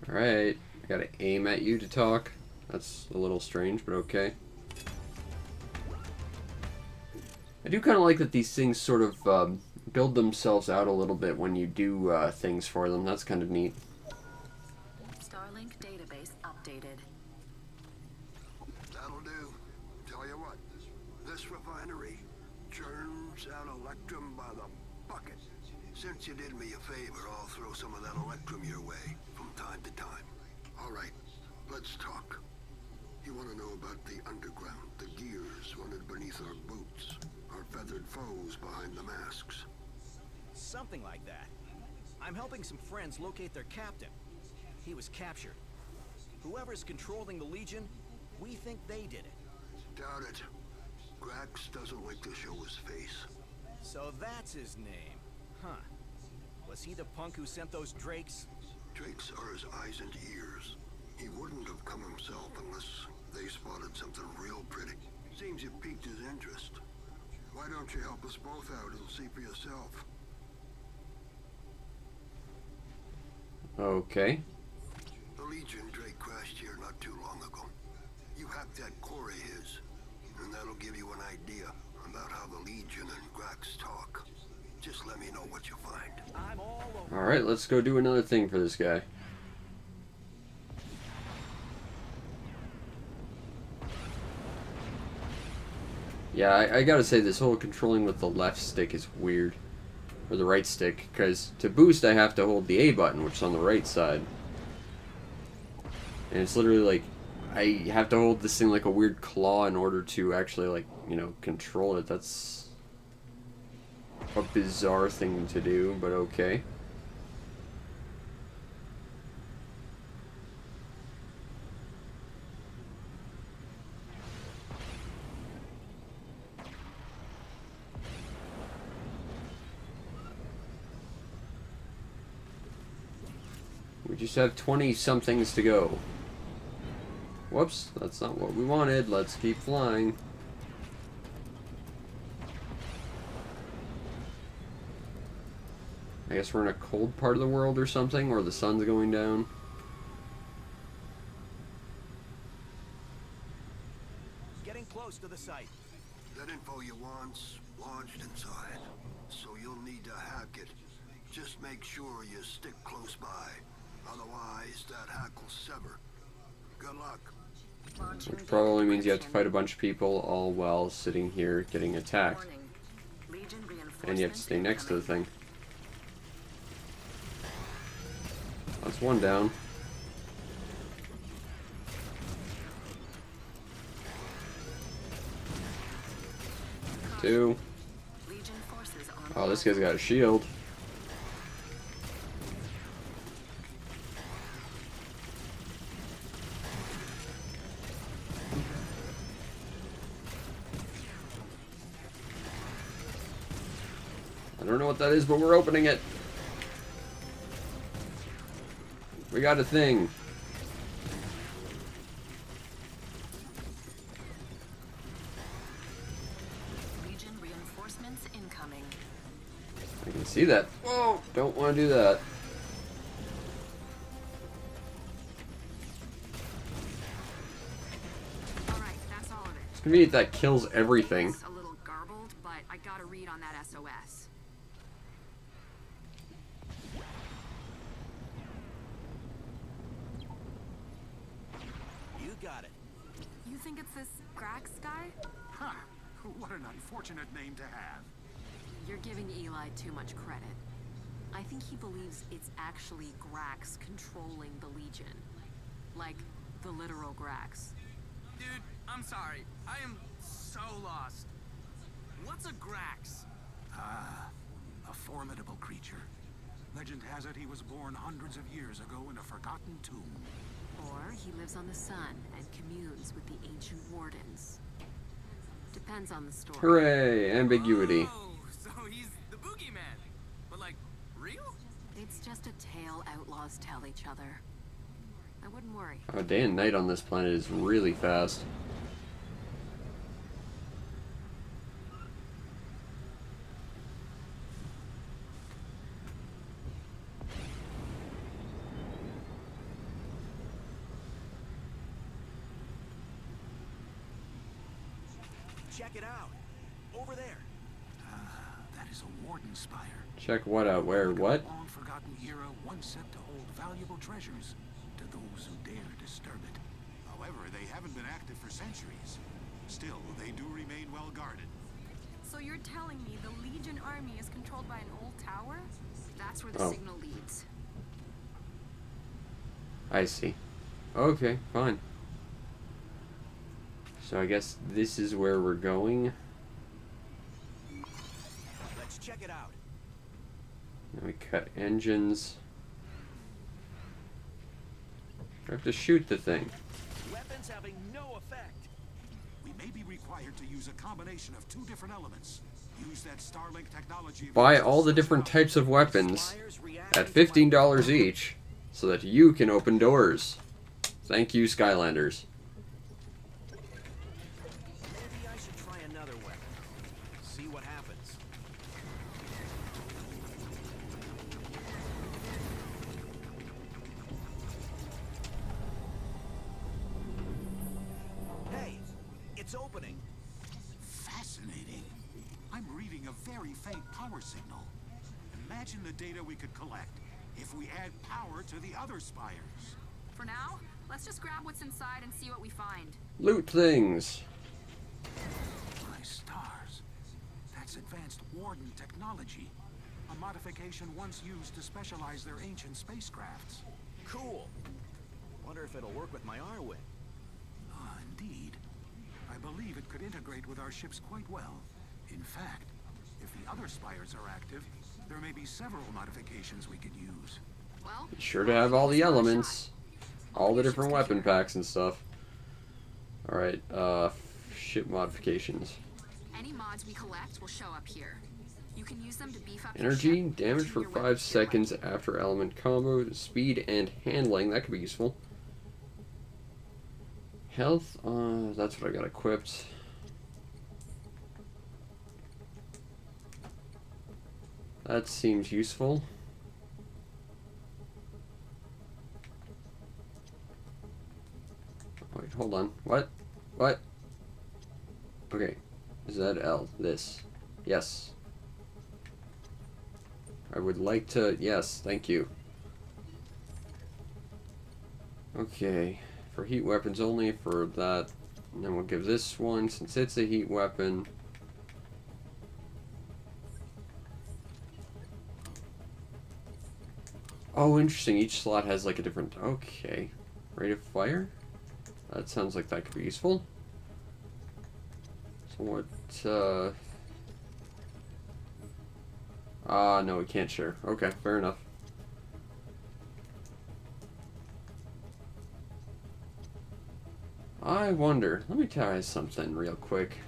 Alright, I gotta aim at you to talk. That's a little strange, but okay. I do kind of like that these things sort of build themselves out a little bit when you do things for them. That's kind of neat. Starlink database updated. That'll do. Tell you what, this refinery churns out electrum by the bucket. Since you did me a favor, I'll throw some of that electrum your way from time to time. All right, let's talk. You want to know about the underground, the gears running beneath our boots, our feathered foes behind the masks? Something like that. I'm helping some friends locate their captain. He was captured. Whoever's controlling the Legion, we think they did it. Doubt it. Grax doesn't like to show his face. So that's his name. Huh. Was he the punk who sent those drakes? Drakes are his eyes and ears. He wouldn't have come himself unless they spotted something real pretty. Seems you piqued his interest. Why don't you help us both out and see for yourself? Okay. The Legion Drake crashed here not too long ago. You hacked that core of his, and that'll give you an idea about how the Legion and Grax talk. Just let me know what you find. I'm all over. Alright, let's go do another thing for this guy. Yeah, I gotta say, this whole controlling with the left stick is weird. Or the right stick, because to boost I have to hold the A button, which is on the right side. And it's literally like, I have to hold this thing like a weird claw in order to actually, like, you know, control it. That's a bizarre thing to do, but okay. We just have 20-somethings to go. Whoops, that's not what we wanted. Let's keep flying. I guess we're in a cold part of the world or something, where the sun's going down. Getting close to the site. That info you want's lodged inside, so you'll need to hack it. Just make sure you stick close by. Otherwise, that hack will sever. Good luck. Which probably means you have to fight a bunch of people all while sitting here getting attacked. And you have to stay next to the thing. That's one down. Two. Oh, this guy's got a shield. I don't know what that is, but we're opening it. We got a thing. Legion reinforcements incoming. I can see that. Whoa! Don't want to do that. Alright, that's all of it. It's convenient that kills everything. It's a little garbled, but I got a read on that SOS. You got it. You think it's this Grax guy? Huh. What an unfortunate name to have. You're giving Eli too much credit. I think he believes it's actually Grax controlling the Legion. Like, the literal Grax. Dude, I'm sorry. I am so lost. What's a Grax? Ah, a formidable creature. Legend has it he was born hundreds of years ago in a forgotten tomb. Or he lives on the sun and communes with the ancient wardens. Depends on the story. Hooray! Ambiguity. Oh, so he's the boogeyman. But like, real? It's just a tale outlaws tell each other. I wouldn't worry. Oh, day and night on this planet is really fast. Check it out. Over there. That is a warden spire. Check what out? Where? What? A long-forgotten era once said to hold valuable treasures to those who dare disturb it. However, they haven't been active for centuries. Still, they do remain well guarded. So you're telling me the Legion army is controlled by an old tower? That's where the signal leads. I see. Okay, fine. So I guess this is where we're going. Let's check it out. Then we cut engines. We have to shoot the thing. Weapons having no effect. We may be required to use a combination of two different elements. Use that Starlink technology. Buy all the different types of weapons at $15 each so that you can open doors. Thank you, Skylanders. Maybe I should try another weapon. See what happens. Hey, it's opening. Fascinating. I'm reading a very faint power signal. Imagine the data we could collect if we add power to the other spires. For now, let's just grab what's inside and see what we find. Loot things. My stars. That's advanced warden technology. A modification once used to specialize their ancient spacecrafts. Cool. Wonder if it'll work with my R-Wing. Ah, indeed. I believe it could integrate with our ships quite well. In fact, if the other spires are active, there may be several modifications we could use. Well, Be sure to have all the elements. All the different weapon packs and stuff. Alright, ship modifications. any mods we collect will show up here. You can use them to beef up your Energy, ship, damage for tune your 5 seconds after element combo, speed and handling, that could be useful. Health, that's what I got equipped. That seems useful. Wait, hold on. What? What? Okay. ZL. This. Yes. I would like to... Yes, thank you. Okay. For heat weapons only, for that. And then we'll give this one, since it's a heat weapon. Oh, interesting. Each slot has like a different... Okay. Rate of fire? That sounds like that could be useful. So what, no, we can't share. Okay, fair enough. I wonder. Let me try something real quick.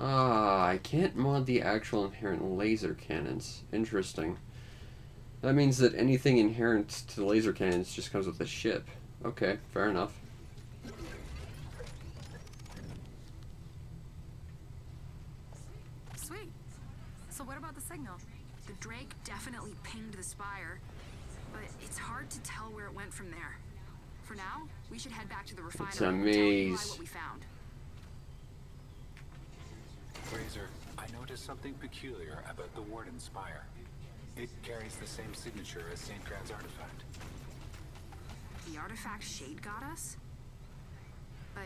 I can't mod the actual inherent laser cannons. Interesting. That means that anything inherent to the laser cannons just comes with the ship. Okay, fair enough. Sweet. So what about the signal? The Drake definitely pinged the Spire, but it's hard to tell where it went from there. For now, we should head back to the refinery It's a and tell Eli maze. what we found. Fraser, I noticed something peculiar about the Warden Spire. It carries the same signature as St. Grand's artifact. The artifact Shade got us? But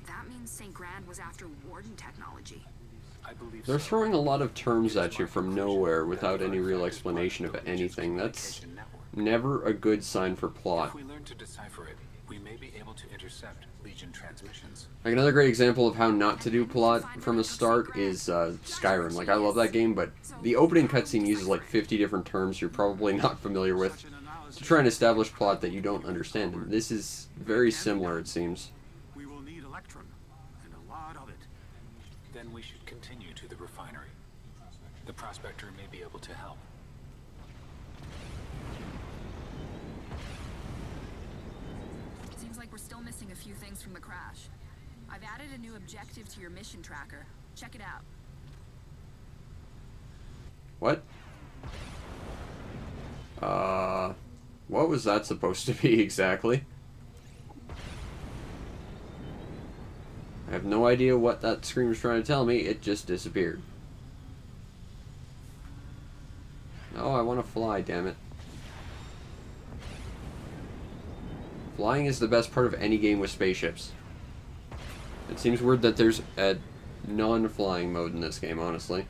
that means St. Grand was after Warden technology. I believe They're so. throwing a lot of terms at you from nowhere without any real explanation of anything. That's never a good sign for plot. If we learn to decipher it, we may be able to intercept Legion transmissions. Like another great example of how not to do plot from the start is Skyrim. Like, I love that game, but the opening cutscene uses like 50 different terms you're probably not familiar with to try and establish plot that you don't understand. And this is very similar, it seems. We will need electrum, and a lot of it. Then we should continue to the refinery. The prospector may be able to help. Seems like we're still missing a few things from the crash. I've added a new objective to your mission tracker. Check it out. What? What was that supposed to be exactly? I have no idea what that screen was trying to tell me. It just disappeared. Oh, I want to fly, damn it. Flying is the best part of any game with spaceships. It seems weird that there's a non-flying mode in this game, honestly.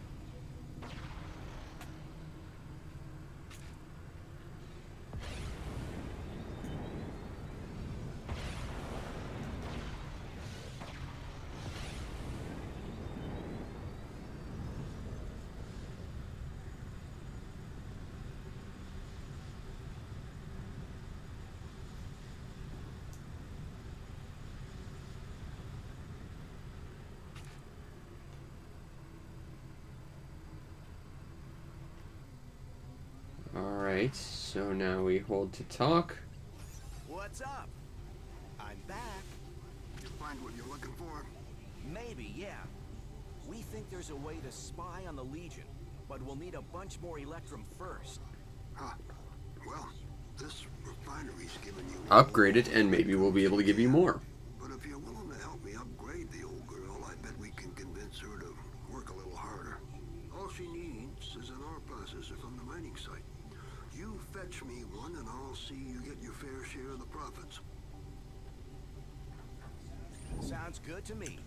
Alright, so now we hold to talk. What's up? I'm back. You find what you're looking for? Maybe, yeah. We think there's a way to spy on the Legion, but we'll need a bunch more electrum first. Huh. Well, this refinery's giving you... Upgrade it, and maybe we'll be able to give you more. But if you're willing to help me upgrade the old girl, I bet we can convince her to work a little harder. All she needs is an ore processor from the mining site. You fetch me one and I'll see you get your fair share of the profits. Sounds good to me.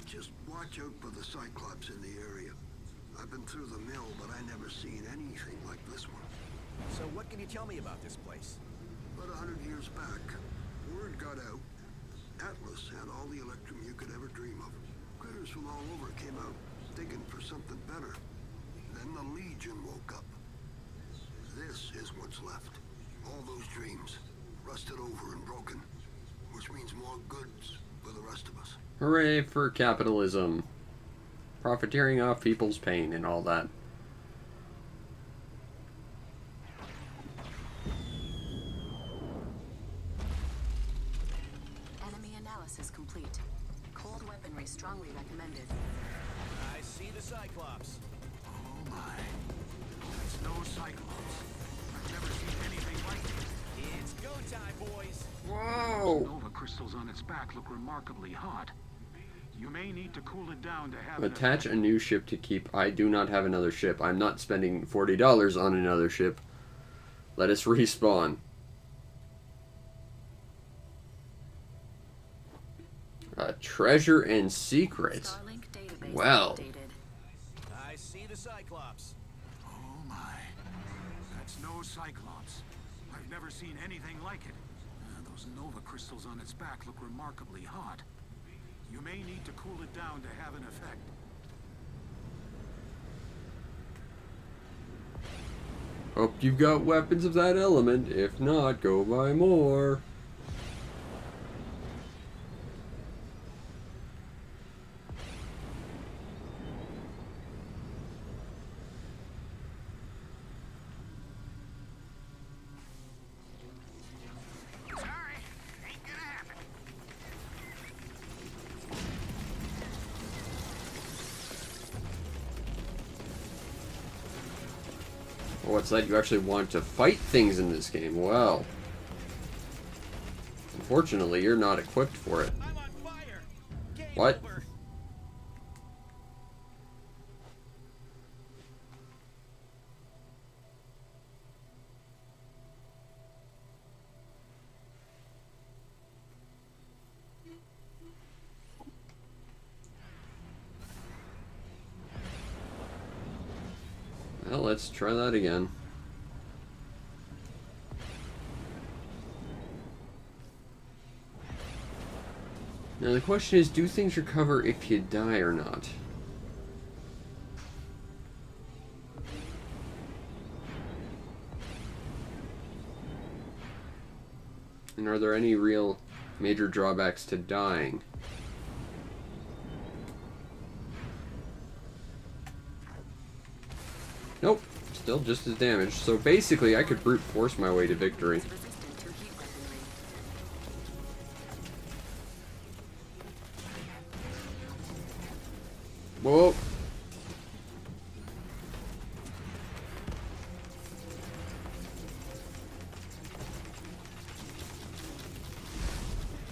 Just watch out for the Cyclops in the area. I've been through the mill, but I never seen anything like this one. So what can you tell me about this place? About 100 years back, word got out. Atlas had all the electrum you could ever dream of. Critters from all over came out, digging for something better. Then the Legion woke up. This is what's left. All those dreams, rusted over and broken. Which means more goods for the rest of us. Hooray for capitalism. Profiteering off people's pain and all that. I strongly recommend it. I see the Cyclops. Oh my. That's no Cyclops. I've never seen anything like it. It's go time, boys. Whoa! Those Nova crystals on its back look remarkably hot. You may need to cool it down to have Attach a new ship to keep. I do not have another ship. I'm not spending $40 on another ship. Let us respawn. Treasure and secret. Starlink database Well. updated. I see the Cyclops. Oh my. That's no Cyclops. I've never seen anything like it. Those Nova crystals on its back look remarkably hot. You may need to cool it down to have an effect. Hope you've got weapons of that element. If not, go buy more. What's that? You actually want to fight things in this game? Well, unfortunately, you're not equipped for it. I'm on fire. Game What? over. Well, let's try that again. Now the question is, do things recover if you die or not? And are there any real major drawbacks to dying? Nope, still just as damaged. So basically, I could brute force my way to victory. Whoa!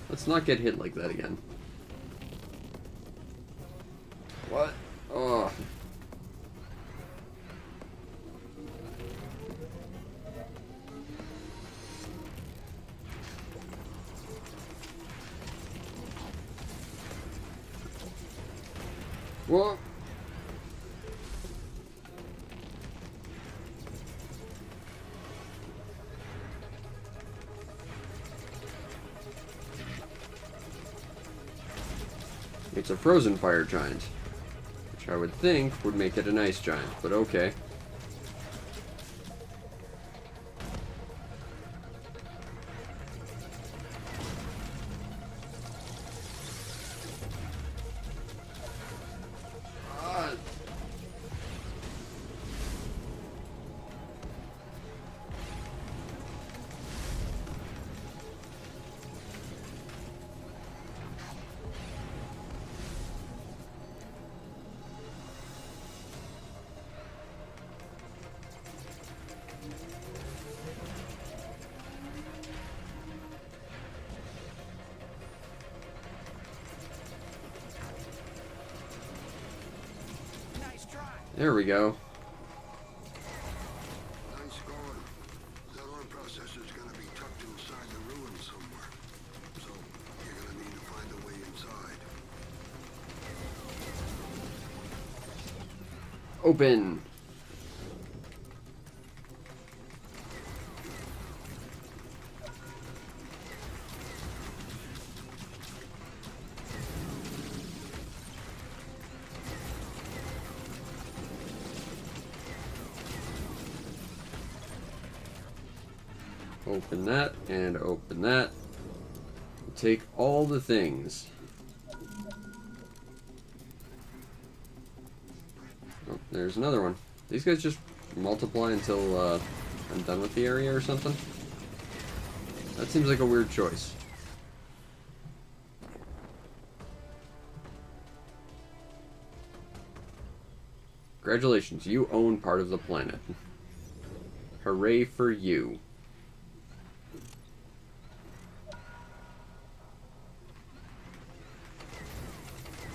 Let's not get hit like that again. What? Oh. Whoa. It's a frozen fire giant, which I would think would make it an ice giant, but okay. There we go. Nice going. That ore processor's gonna be tucked inside the ruins somewhere. So you're gonna need to find a way inside. Open. Open that, and open that. Take all the things. Oh, there's another one. These guys just multiply until I'm done with the area or something? That seems like a weird choice. Congratulations, you own part of the planet. Hooray for you.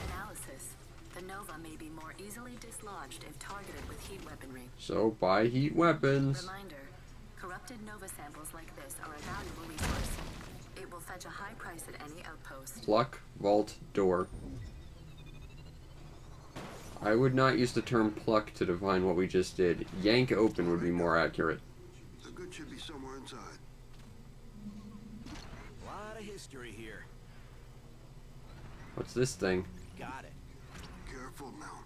Analysis. The Nova may be more easily dislodged if targeted with heat weaponry. So buy heat weapons. Reminder. Corrupted Nova samples like this are a valuable resource. It will fetch a high price at any outpost. Pluck, vault, door. I would not use the term pluck to define what we just did. Yank open would be more accurate. The goods should be somewhere inside. A lot of history here. What's this thing? Got it. Careful now.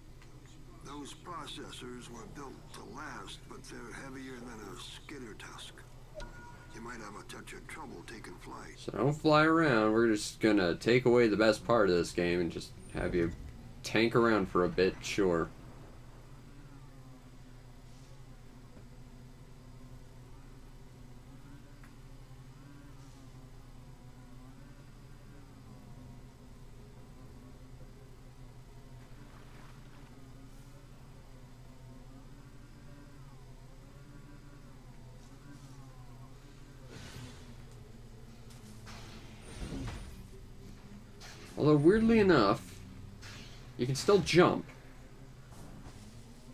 Those processors were built to last, but they're heavier than a skitter tusk. You might have a touch of trouble taking flight. So don't fly around. We're just gonna take away the best part of this game and just have you tank around for a bit, sure. Although, weirdly enough, you can still jump.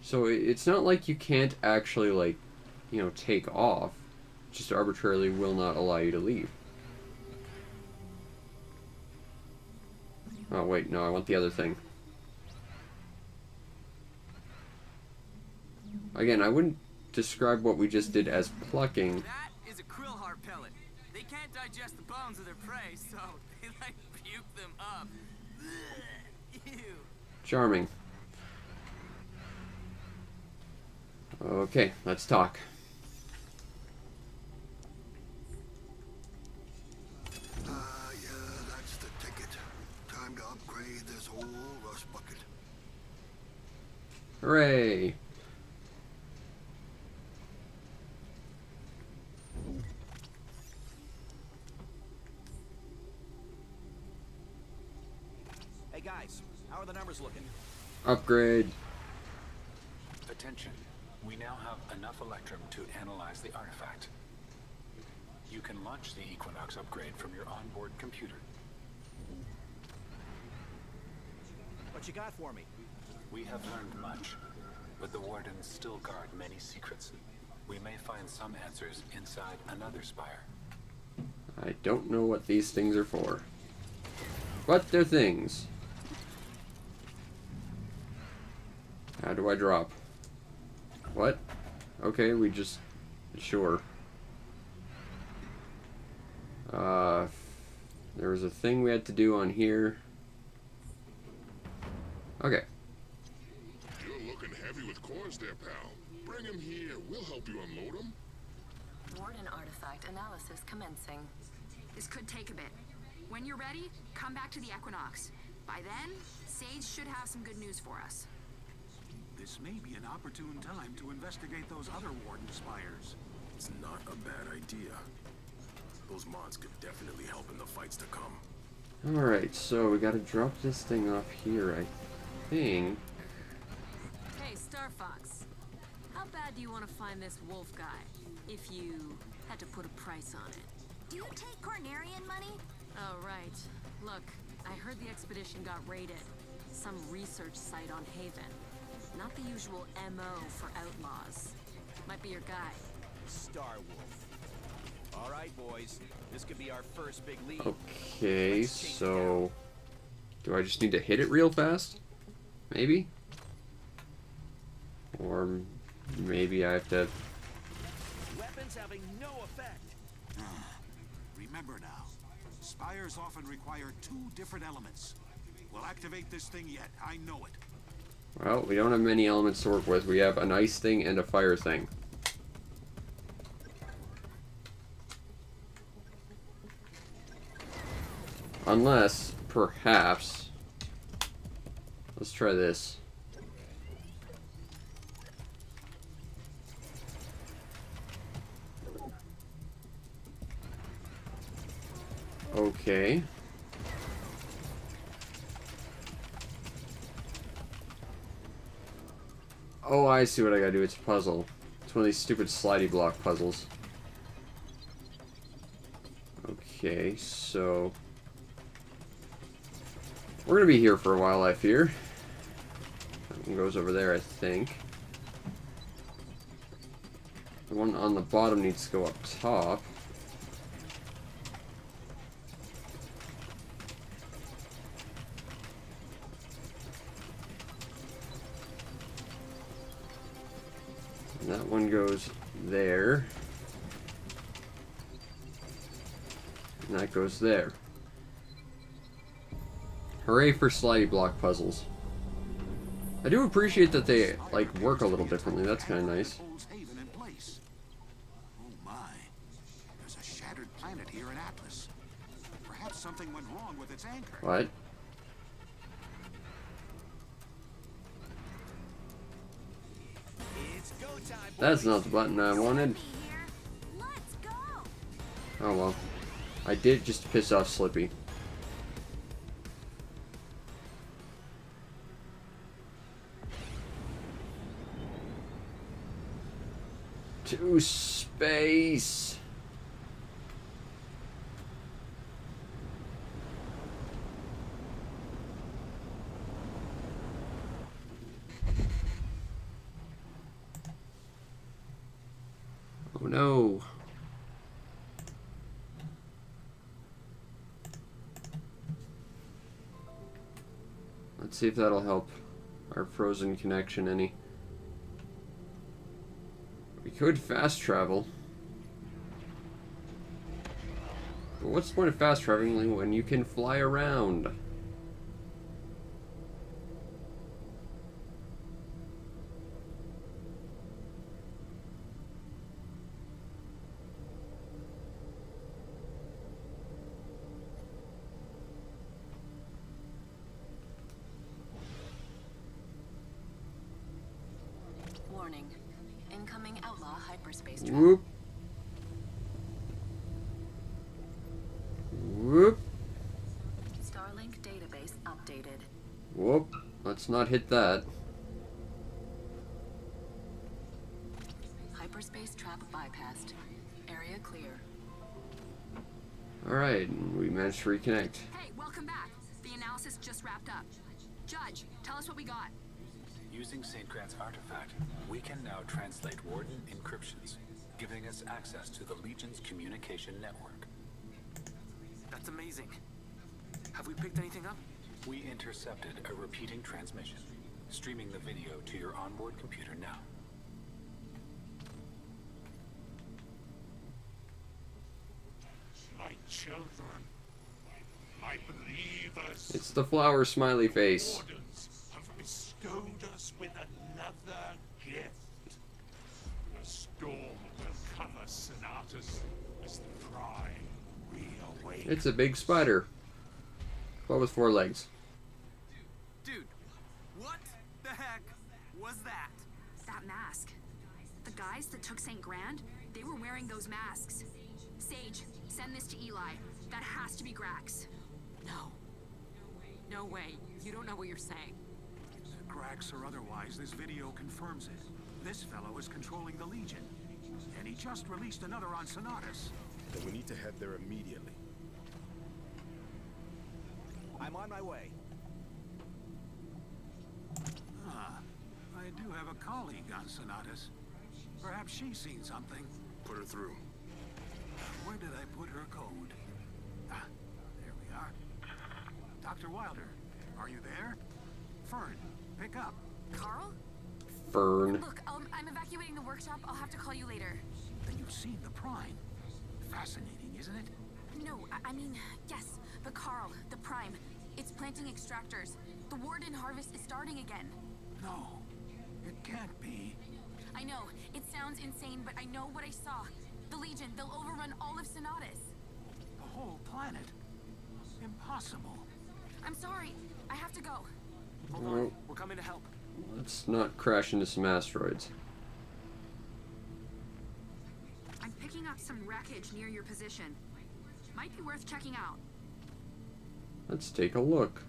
So it's not like you can't actually, like, you know, take off. It just arbitrarily will not allow you to leave. Oh, wait, no, I want the other thing. Again, I wouldn't describe what we just did as plucking. That is a krill heart pellet. They can't digest the bones of their prey, so they like puke them up. Ew. Charming. Okay, let's talk. Yeah, that's the ticket. Time to upgrade this whole rust bucket. Hooray! Hey guys, how are the numbers looking? Upgrade. Attention. We now have enough Electrum to analyze the artifact. You can launch the Equinox upgrade from your onboard computer. What you got for me? We have learned much, but the Wardens still guard many secrets. We may find some answers inside another spire. I don't know what these things are for. But they're things. How do I drop? What? Okay, we just... Sure. There was a thing we had to do on here. Okay. You're looking heavy with cores there, pal. Bring him here. We'll help you unload him. Warden artifact analysis commencing. This could take a bit. When you're ready, come back to the Equinox. By then, Sage should have some good news for us. This may be an opportune time to investigate those other Warden spires. It's not a bad idea. Those mods could definitely help in the fights to come. Alright, so we gotta drop this thing off here, I think. Hey, Star Fox. How bad do you want to find this wolf guy? If you had to put a price on it. Do you take Cornerian money? Oh, right. Look, I heard the expedition got raided. Some research site on Haven. Not the usual MO for outlaws. Might be your guy. Star Wolf. All right, boys. This could be our first big lead. Okay, so... Do I just need to hit it real fast? Maybe? Or maybe I have to... Weapons having no effect. Remember now, spires often require two different elements. We'll activate this thing yet. I know it. Well, we don't have many elements to work with. We have an ice thing and a fire thing. Unless, perhaps... Let's try this. Okay. Oh, I see what I gotta do. It's a puzzle. It's one of these stupid slidey block puzzles. Okay, so... we're gonna be here for a while, I fear. That one goes over there, I think. The one on the bottom needs to go up top. And that one goes there. And that goes there. Hooray for slidey block puzzles. I do appreciate that they, like, work a little differently. That's kind of nice. Haven in place. Oh my. There's a shattered planet here in Atlas. Perhaps something went wrong with its anchor. What? That's not the button I wanted. Oh well. I did just to piss off Slippy. To space. Oh no. Let's see if that'll help our frozen connection any. We could fast travel. But what's the point of fast traveling when you can fly around? Warning. Incoming outlaw hyperspace trap. Whoop. Whoop. Starlink database updated. Whoop. Let's not hit that. Hyperspace trap bypassed. Area clear. Alright, we managed to reconnect. Hey, welcome back. The analysis just wrapped up. Judge, tell us what we got. Using St. Grant's artifact, we can now translate Warden encryptions, giving us access to the Legion's communication network. That's amazing. Have we picked anything up? We intercepted a repeating transmission, streaming the video to your onboard computer now. My children, my believers. It's the flower smiley face. Wardens have bestowed us with another gift. A storm will cover Senatus as the Prime reawakens. It's a big spider. But with 4 legs. Dude, what the heck was that? That mask. The guys that took St. Grand, they were wearing those masks. Sage, send this to Eli. That has to be Grax. No. No way. You don't know what you're saying. Grax or otherwise, this video confirms it. This fellow is controlling the Legion. And he just released another on Senatus. Then we need to head there immediately. I'm on my way. Ah, I do have a colleague on Senatus. Perhaps she's seen something. Put her through. Where did I put her code? Ah, there we are. Dr. Wilder, are you there? Fern, pick up. Carl? Fern. Look, I'm evacuating the workshop. I'll have to call you later. Then you've seen the Prime. Fascinating, isn't it? No, I mean, yes, but Carl, the Prime, it's planting extractors. The Warden harvest is starting again. No, it can't be. I know, it sounds insane, but I know what I saw. The Legion, they'll overrun all of Senatus. The whole planet? Impossible. I'm sorry, I have to go. Hold on, we're coming to help. Let's not crash into some asteroids. I'm picking up some wreckage near your position. Might be worth checking out. Let's take a look.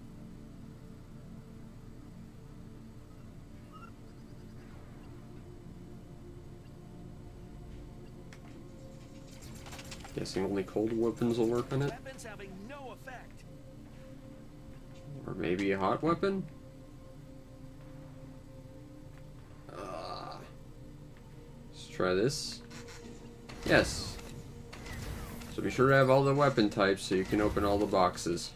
Guessing only cold weapons will work on it. Weapons having no effect. Or maybe a hot weapon? Let's try this. Yes. So be sure to have all the weapon types so you can open all the boxes.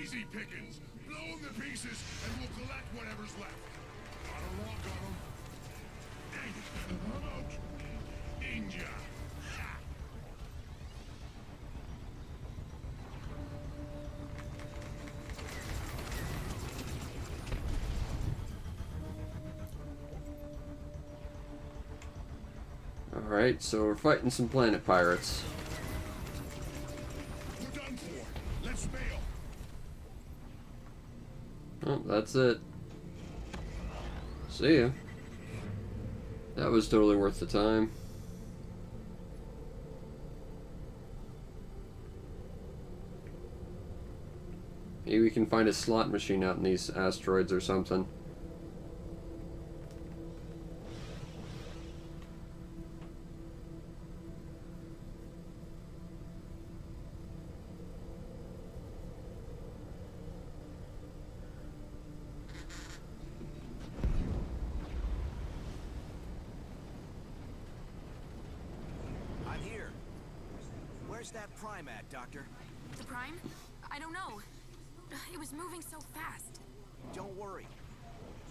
Easy pickings. Blow them to pieces, and we'll collect whatever's left. Got a rock on them. Ninja. Alright, so we're fighting some planet pirates. We're done for. Let's bail. Oh, that's it. See ya. That was totally worth the time. Maybe we can find a slot machine out in these asteroids or something. I'm here. Where's that Prime at, Doctor? The Prime? I don't know. It was moving so fast. Don't worry.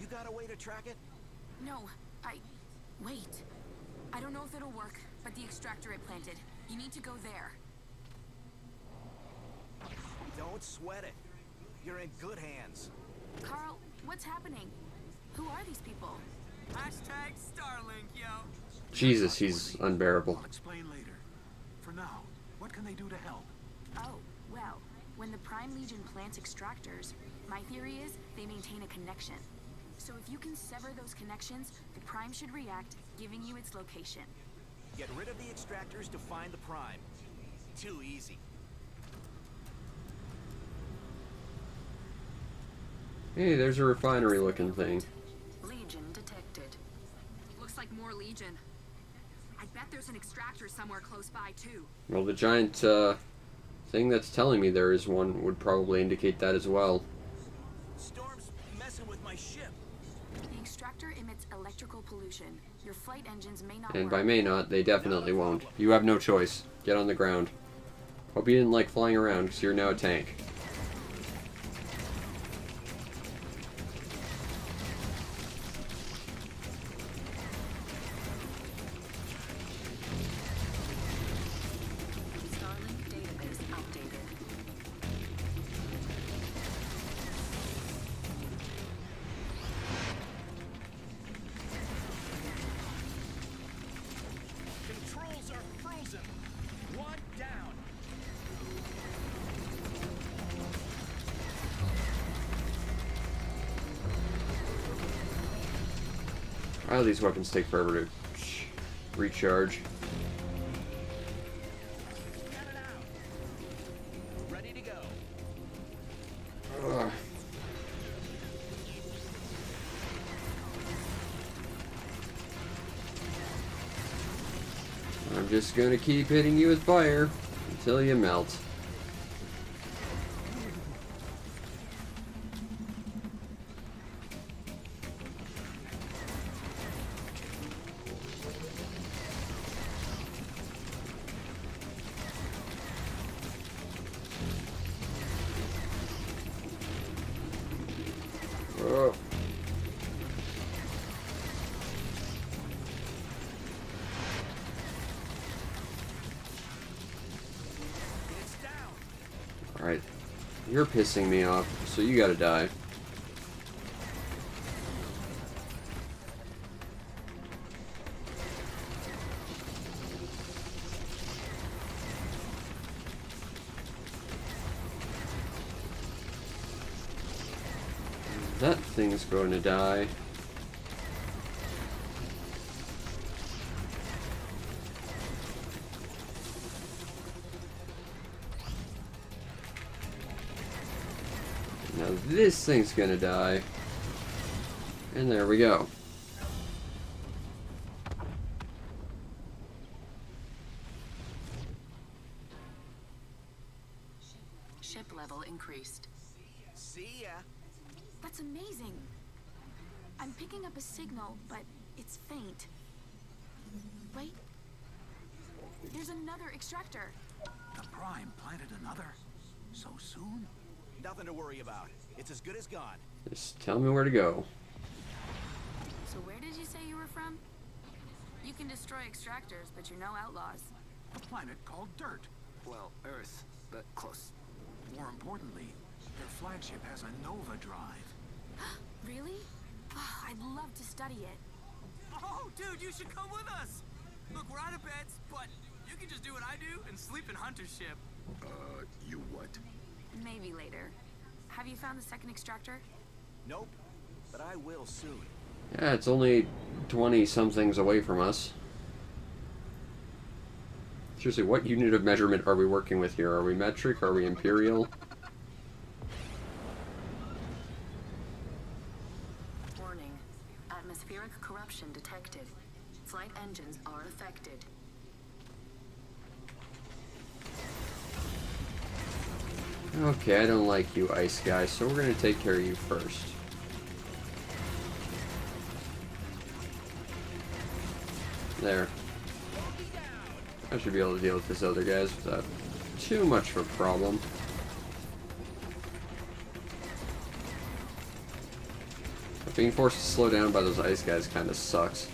You got a way to track it? No, Wait. I don't know if it'll work, but the extractor it planted. You need to go there. Don't sweat it. You're in good hands. Carl, what's happening? Who are these people? Hashtag Starlink, yo. Jesus, he's unbearable. I'll explain later. For now, what can they do to help? Oh, well, when the Prime Legion plants extractors, my theory is they maintain a connection. So if you can sever those connections, the Prime should react, giving you its location. Get rid of the extractors to find the Prime. Too easy. Hey, there's a refinery looking thing. Legion detected. Looks like more Legion. I bet there's an extractor somewhere close by, too. Well, the giant thing that's telling me there is one would probably indicate that as well. Storm's messing with my ship. The extractor emits electrical pollution. Your flight engines may not And work. by may not, they definitely won't. You have no choice. Get on the ground. Hope you didn't like flying around, because you're now a tank. Starlink database outdated. Controls are frozen. One down. Why do these weapons take forever to recharge? Ready to go. Ugh. I'm just gonna keep hitting you with fire until you melt. Oh. It's down. Alright. You're pissing me off, so you gotta die. That thing's going to die. Now this thing's gonna die. And there we go. level increased. See ya. That's amazing. I'm picking up a signal, but it's faint. Wait. There's another extractor. The Prime planted another? So soon? Nothing to worry about. It's as good as gone. Just tell me where to go. So where did you say you were from? You can destroy extractors, but you're no outlaws. A planet called Dirt. Well, Earth, but close. More importantly, their flagship has a Nova drive. Really? Oh, I'd love to study it. Oh, dude, you should come with us! Look, we're out of beds, but you can just do what I do and sleep in Hunter's ship. You what? Maybe later. Have you found the second extractor? Nope, but I will soon. Yeah, it's only 20-somethings away from us. Seriously, what unit of measurement are we working with here? Are we metric? Are we imperial? Warning. Atmospheric corruption detected. Flight engines are affected. Okay, I don't like you, ice guy, so we're gonna take care of you first. There. I should be able to deal with this other guys without too much of a problem. But being forced to slow down by those ice guys kind of sucks.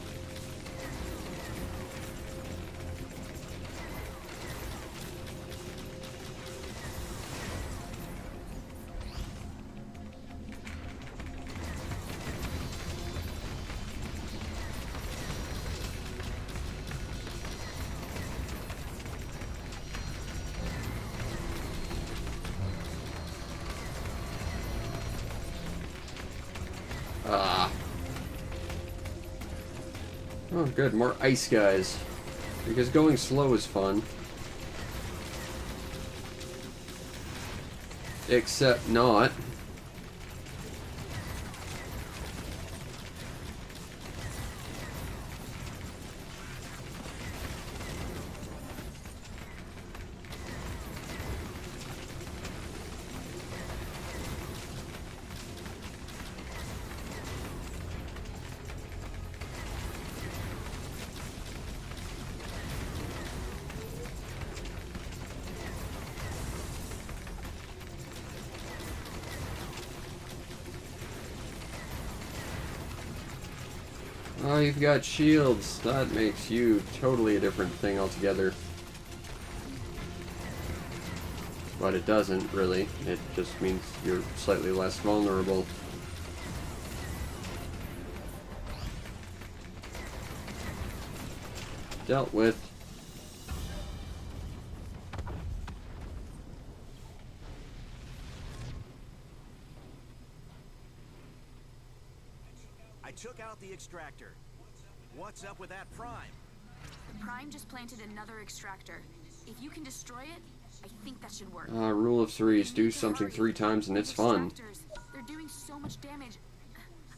Oh, good. More ice guys. Because going slow is fun. Except not. Oh, you've got shields. That makes you totally a different thing altogether. But it doesn't, really. It just means you're slightly less vulnerable. Dealt with. I took out the extractor. What's up with that Prime? The Prime just planted another extractor. If you can destroy it, I think that should work. Rule of threes. Do something 3 times and it's fun. They're doing so much damage.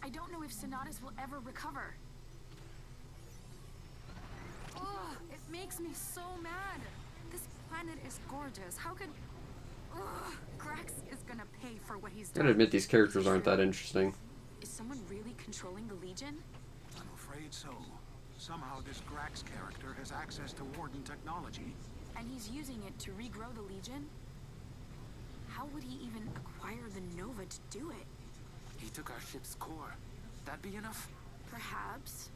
I don't know if Sonatus will ever recover. Ugh, it makes me so mad. This planet is gorgeous. How could... Ugh, Grax is gonna pay for what he's I done. gotta admit, these characters aren't that interesting. Is someone really controlling the Legion? I'm afraid so. Somehow this Grax character has access to Warden technology. And he's using it to regrow the Legion? How would he even acquire the Nova to do it? He took our ship's core. That'd be enough? Perhaps.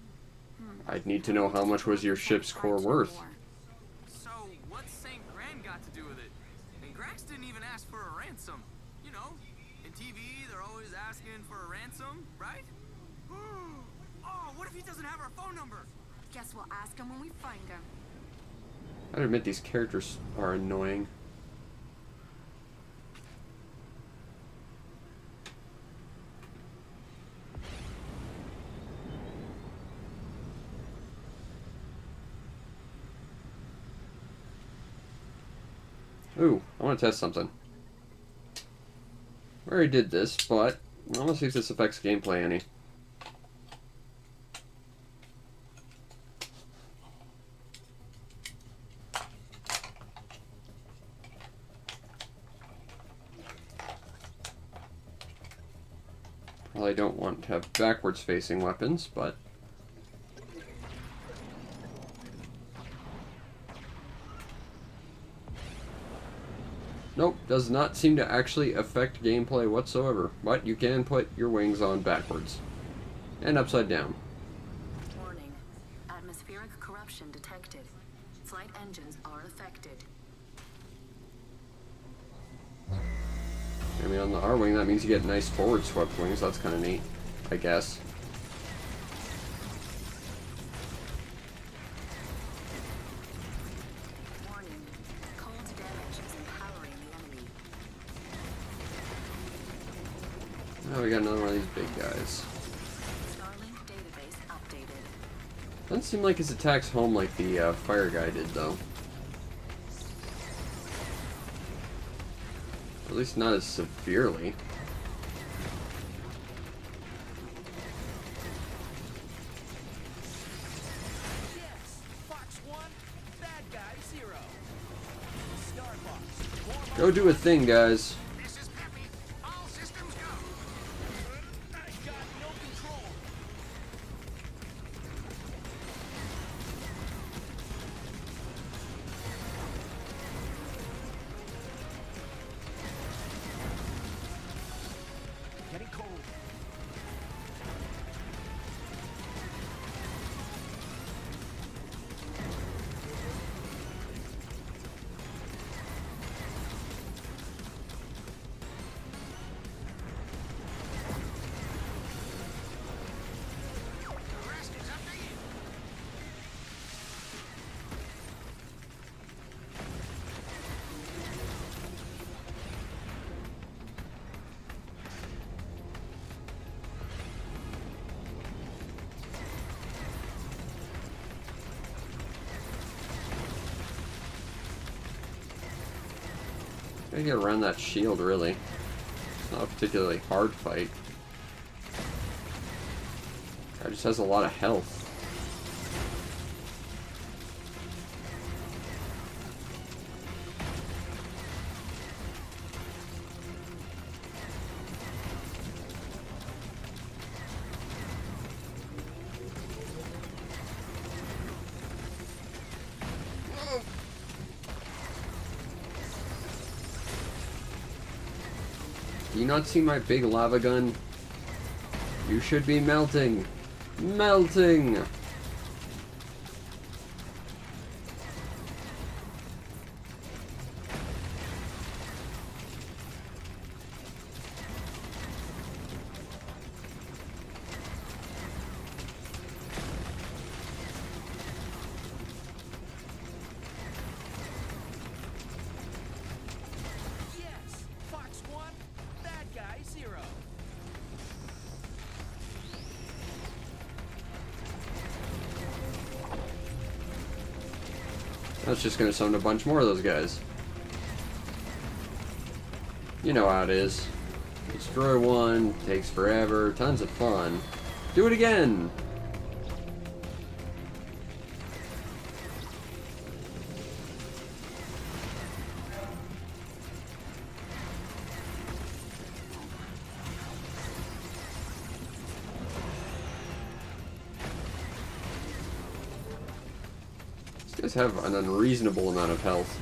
I'd need to know how much was your ship's core worth. So, what's St. Grand got to do with it? And Grax didn't even ask for a ransom. You know, in TV, they're always asking for a ransom, right? Oh, what if he doesn't have our phone number? Guess we'll ask him when we find him. I'd admit these characters are annoying. Ooh, I want to test something. I already did this, but I want to see if this affects gameplay any. Well, I don't want to have backwards facing weapons, but... Nope, does not seem to actually affect gameplay whatsoever. But you can put your wings on backwards. And upside down. Warning. Atmospheric corruption detected. Flight engines are affected. I mean, on the R-wing, that means you get nice forward swept wings. That's kind of neat, I guess. Warning. Cold damage is empowering the enemy. Now we got another one of these big guys. Starlink database updated. Doesn't seem like his attacks home like the fire guy did, though. At least not as severely. Yes, Fox 1, bad guy 0. Starbucks, warm up. Go do a thing, guys. This is Peppy. All systems go. I got no control. Getting cold. The rest is up to you. Gotta get around that shield, really. It's not a particularly hard fight. Guy just has a lot of health. Do you not see my big lava gun? You should be melting. Melting! Yes, Fox 1, bad guy 0. That's just gonna summon a bunch more of those guys. You know how it is. Destroy one, takes forever, tons of fun. Do it again! These guys have an unreasonable amount of health.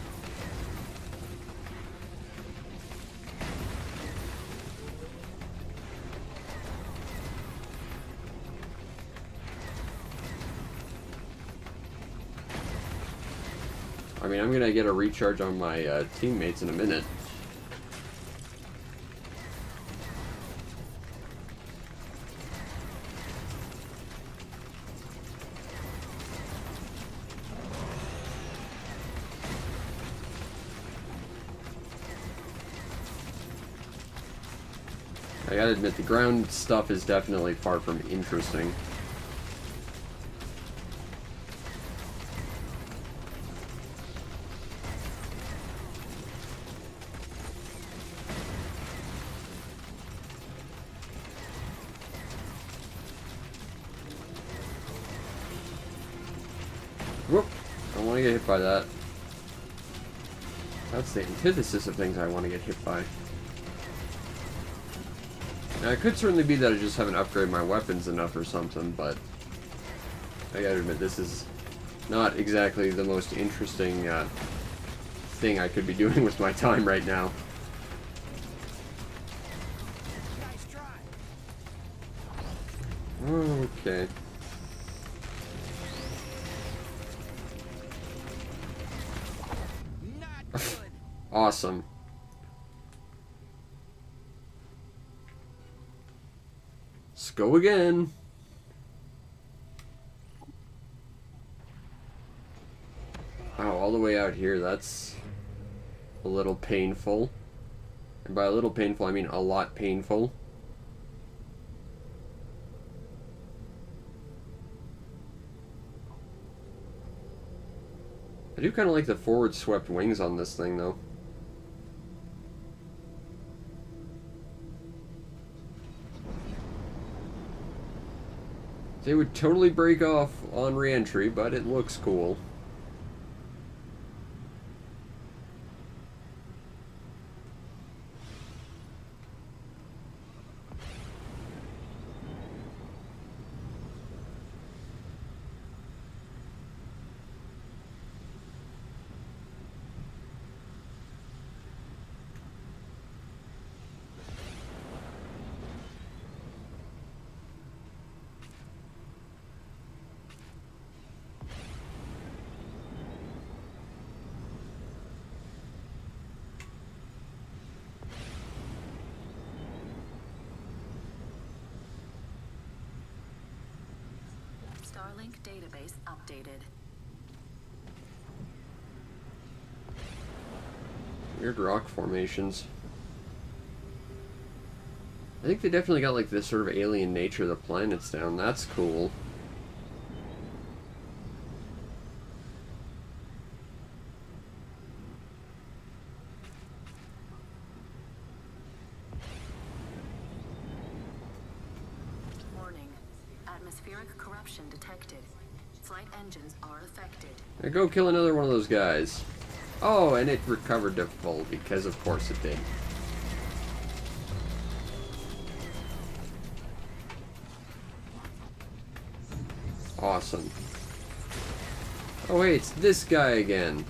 I mean, I'm gonna get a recharge on my teammates in a minute. I gotta admit, the ground stuff is definitely far from interesting. Whoop! I don't want to get hit by that. That's the antithesis of things I want to get hit by. Now, it could certainly be that I just haven't upgraded my weapons enough or something, but I gotta admit, this is not exactly the most interesting thing I could be doing with my time right now. Okay. Awesome. Let's go again. Oh, all the way out here, that's a little painful. And by a little painful, I mean a lot painful. I do kind of like the forward swept wings on this thing, though. They would totally break off on re-entry, but it looks cool. Starlink database updated. Weird rock formations. I think they definitely got like this sort of alien nature of the planets down. That's cool. Warning. Atmospheric corruption detected. Flight engines are affected. Now go kill another one of those guys. Oh, and it recovered to full, because of course it did. Awesome. Oh wait, it's this guy again.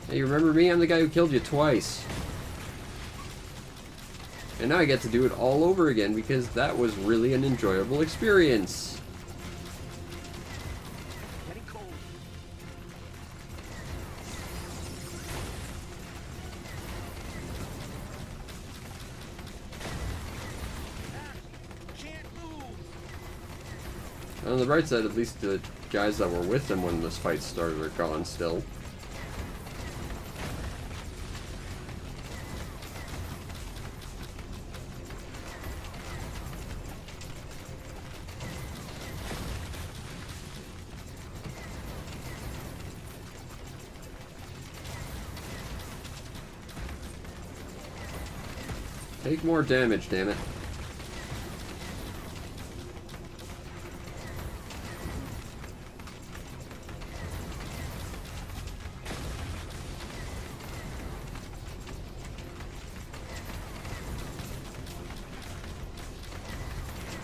Hey, you remember me? I'm the guy who killed you twice. And now I get to do it all over again because that was really an enjoyable experience. Getting cold. On the bright side, at least the guys that were with him when this fight started are gone still. Take more damage, damn it.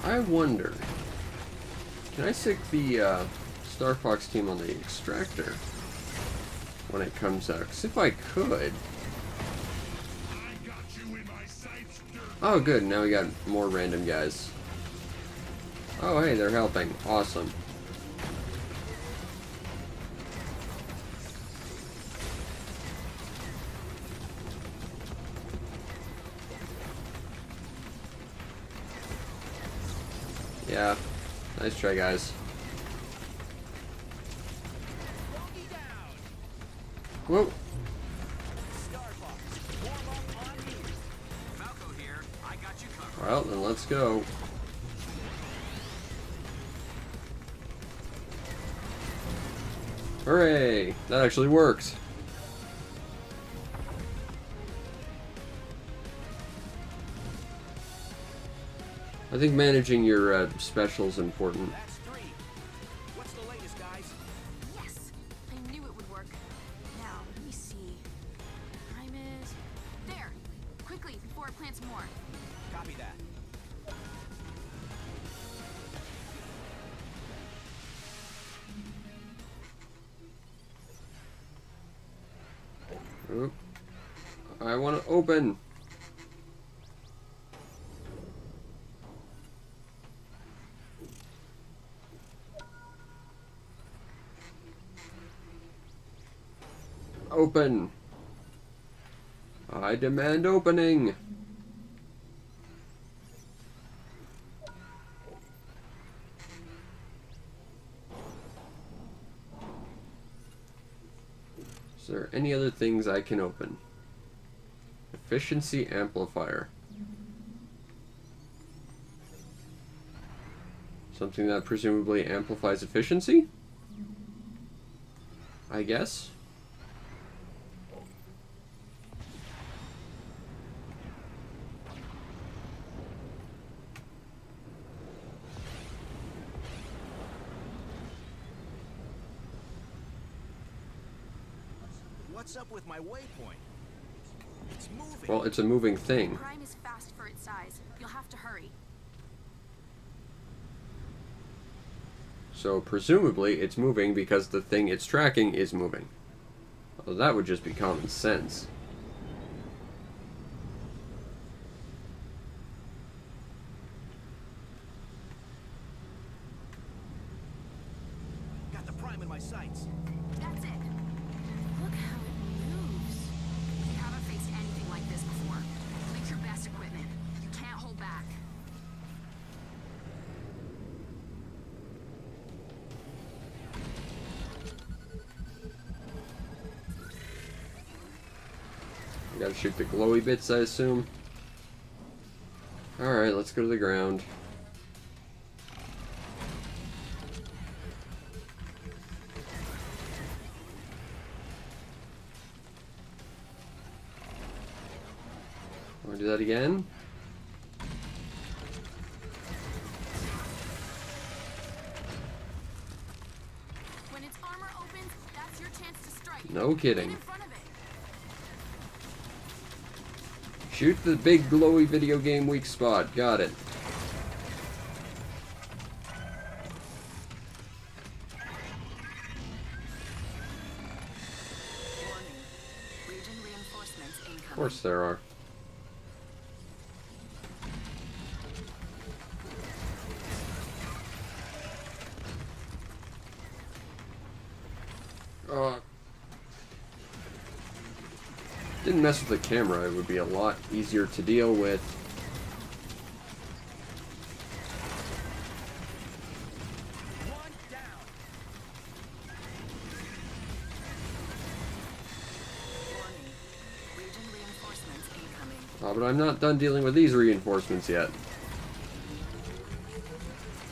I wonder, can I stick the Star Fox team on the extractor when it comes out? Because if I could... Oh good, now we got more random guys. Oh hey, they're helping. Awesome. Yeah, nice try guys. Whoa. Well, then let's go. Hooray! That actually worked. I think managing your specials is important. That's 3. What's the latest, guys? Yes! I knew it would work. Now, let me see. Time is... There! Quickly, before it plants more. Copy that. Oop. I want to open. Open. I demand opening. Is there any other things I can open? Efficiency amplifier. Something that presumably amplifies efficiency? I guess. What's up with my waypoint? It's moving. Well, it's a moving thing. Prime is fast for its size. You'll have to hurry. So presumably it's moving because the thing it's tracking is moving. Well, that would just be common sense. Got the Prime in my sights. That's it. Look how it moves. You haven't faced anything like this before. Make your best equipment. You can't hold back. You gotta shoot the glowy bits, I assume. Alright, let's go to the ground. Want to do that again? When its armor opens, that's your chance to strike. No kidding. Get in front of it. Shoot the big glowy video game weak spot. Got it. Warning. Region reinforcements incoming. Of course there are. Didn't mess with the camera, it would be a lot easier to deal with. One down. Warning. Region reinforcements incoming. Oh, but I'm not done dealing with these reinforcements yet.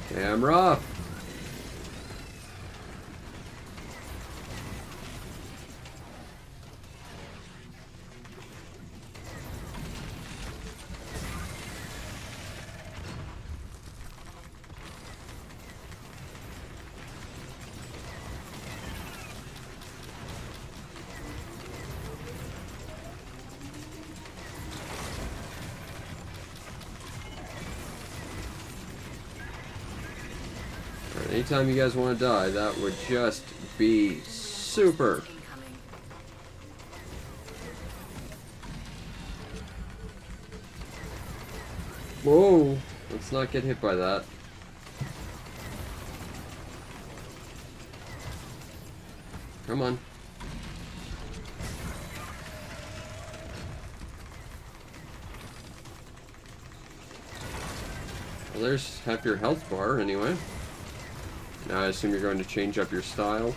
Camera! Anytime you guys want to die, that would just be super. Whoa! Let's not get hit by that. Come on. Well, there's half your health bar anyway. Now I assume you're going to change up your style.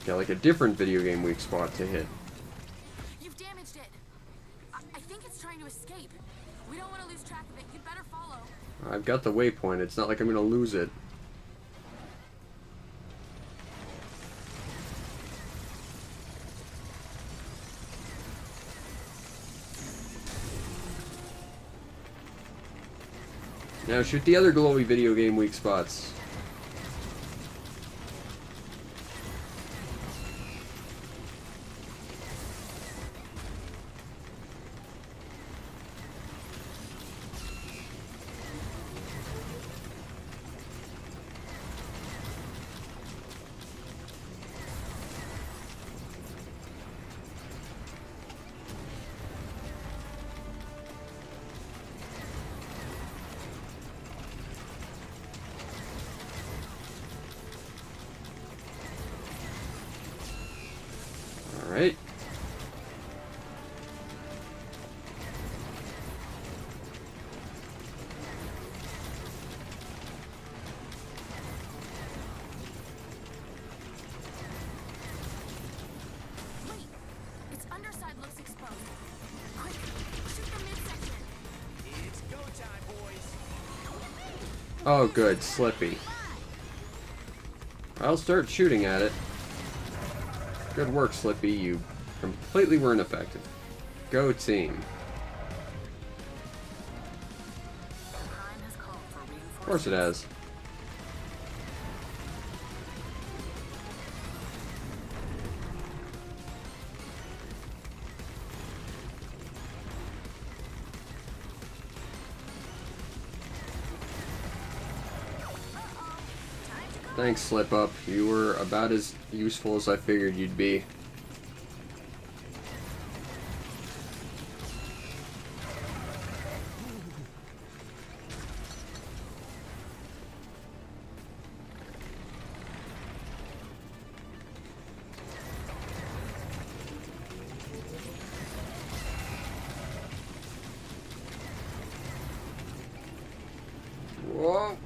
Got like a different video game weak spot to hit. You've damaged it. I think it's trying to escape. We don't want to lose track of it. You'd better follow. I've got the waypoint. It's not like I'm going to lose it. Now shoot the other glowy video game weak spots. Oh, good. Slippy. I'll start shooting at it. Good work, Slippy. You completely were ineffective. Go team. Of course it has. Thanks, Slip Up. You were about as useful as I figured you'd be. Whoa.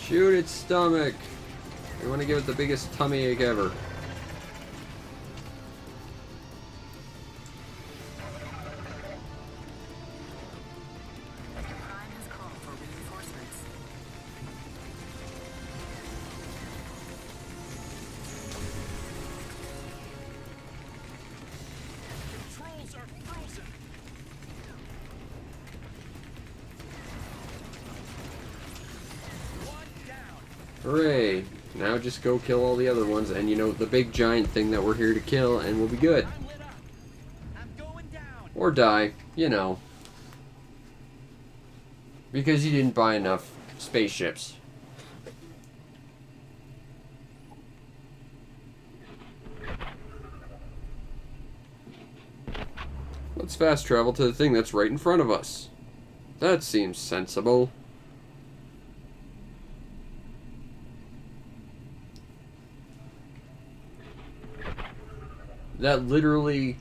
Shoot its stomach. We want to give it the biggest tummy ache ever. Hooray! Now just go kill all the other ones, and you know, the big giant thing that we're here to kill, and we'll be good. Or die, you know. Because you didn't buy enough spaceships. Let's fast travel to the thing that's right in front of us. That seems sensible. That literally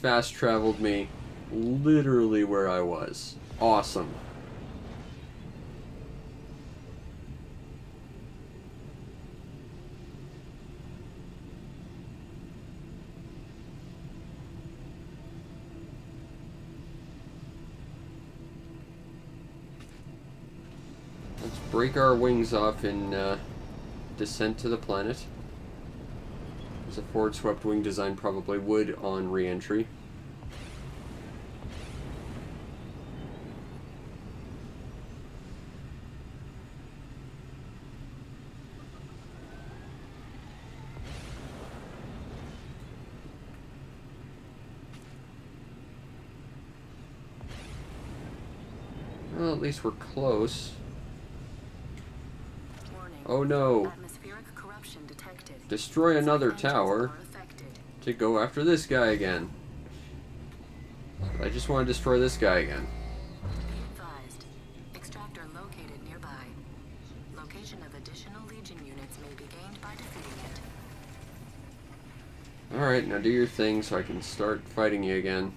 fast traveled me literally where I was. Awesome. Let's break our wings off and descent to the planet. As a forward swept wing design probably would on re-entry. Well, at least we're close. Oh no. Destroy another tower to go after this guy again. I just want to destroy this guy again. Extractor located nearby. Location of additional Legion units may be gained by defeating it. Alright, now do your thing so I can start fighting you again.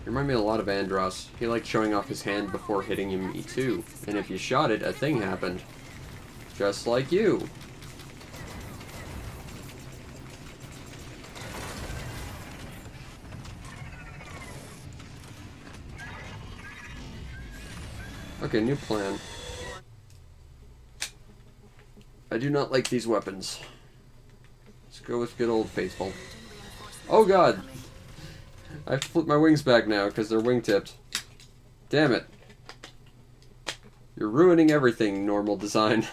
You remind me a lot of Andros. He liked showing off his hand before hitting me too. And if you shot it, a thing happened. Just like you. Okay, new plan. I do not like these weapons. Let's go with good old faithful. Oh god! I flipped my wings back now because they're wingtipped. Damn it. You're ruining everything, normal design.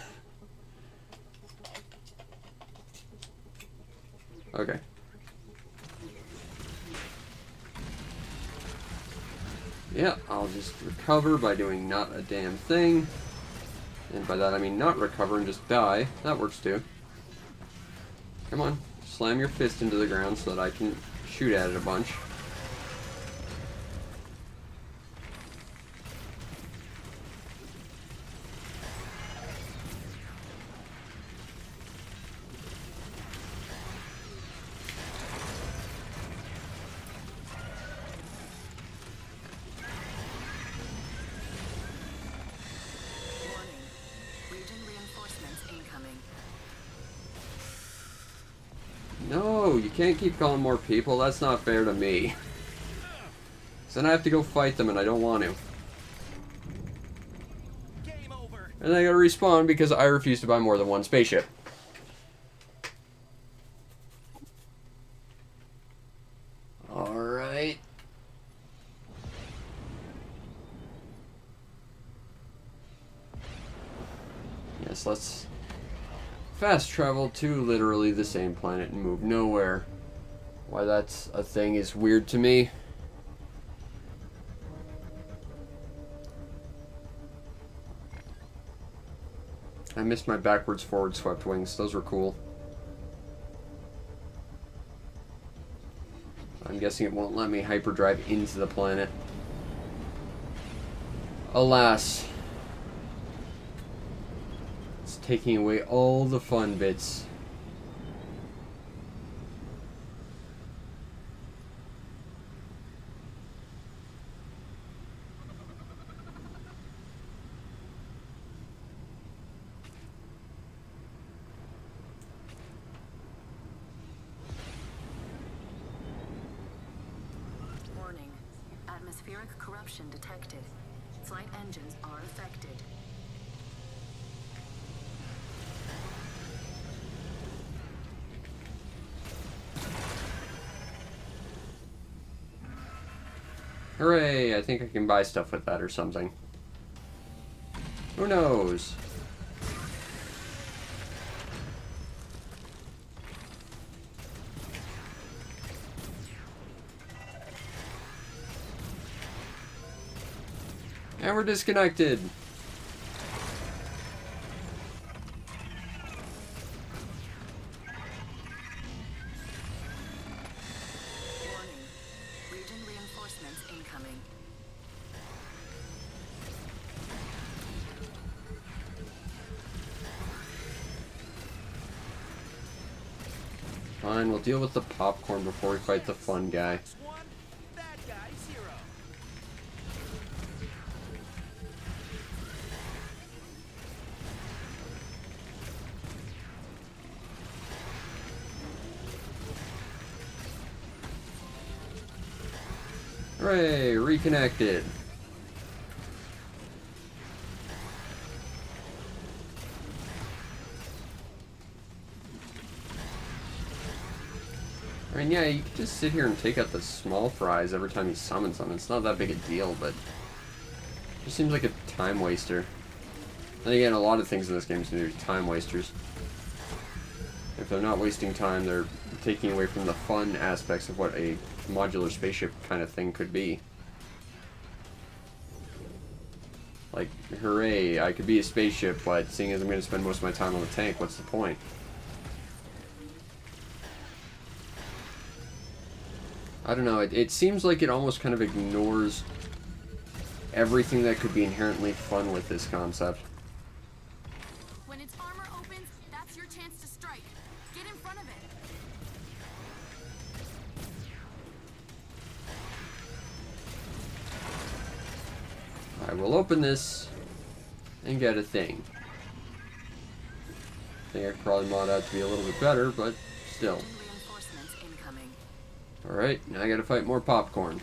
Okay. Yeah, I'll just recover by doing not a damn thing. And by that I mean not recover and just die. That works too. Come on. slam your fist into the ground so that I can shoot at it a bunch. No, you can't keep calling more people. That's not fair to me. Then I have to go fight them, and I don't want to. And I gotta respawn because I refuse to buy more than one spaceship. Alright. Yes, let's fast travel to literally the same planet and move nowhere. Why that's a thing is weird to me. I missed my backwards forward swept wings. Those were cool. I'm guessing it won't let me hyperdrive into the planet. Alas. It's taking away all the fun bits. Warning. Atmospheric corruption detected. Flight engines are affected. Hooray! I think I can buy stuff with that or something. Who knows? And we're disconnected. Region reinforcements incoming. Fine, we'll deal with the popcorn before we fight the fun guy. Hooray, reconnected. I mean, yeah, you could just sit here and take out the small fries every time you summon something. It's not that big a deal, but it just seems like a time waster. And again, a lot of things in this game seem to be time wasters. If they're not wasting time, they're taking away from the fun aspects of what a modular spaceship kind of thing could be. Like, hooray, I could be a spaceship, but seeing as I'm going to spend most of my time on the tank, what's the point? I don't know, it seems like it almost kind of ignores everything that could be inherently fun with this concept. When its armor opens, that's your chance to strike. Get in front of it. I will open this and get a thing. I think I could probably mod out to be a little bit better, but still. Alright, now I gotta fight more popcorn.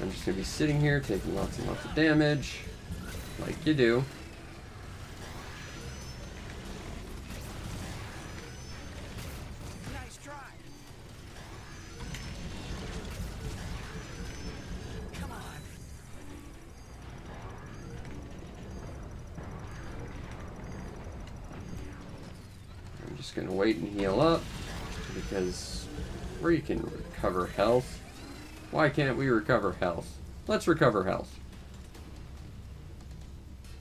I'm just gonna be sitting here taking lots and lots of damage, like you do. Nice try. Come on. just gonna wait and heal up, because we can recover health. Why can't we recover health? Let's recover health.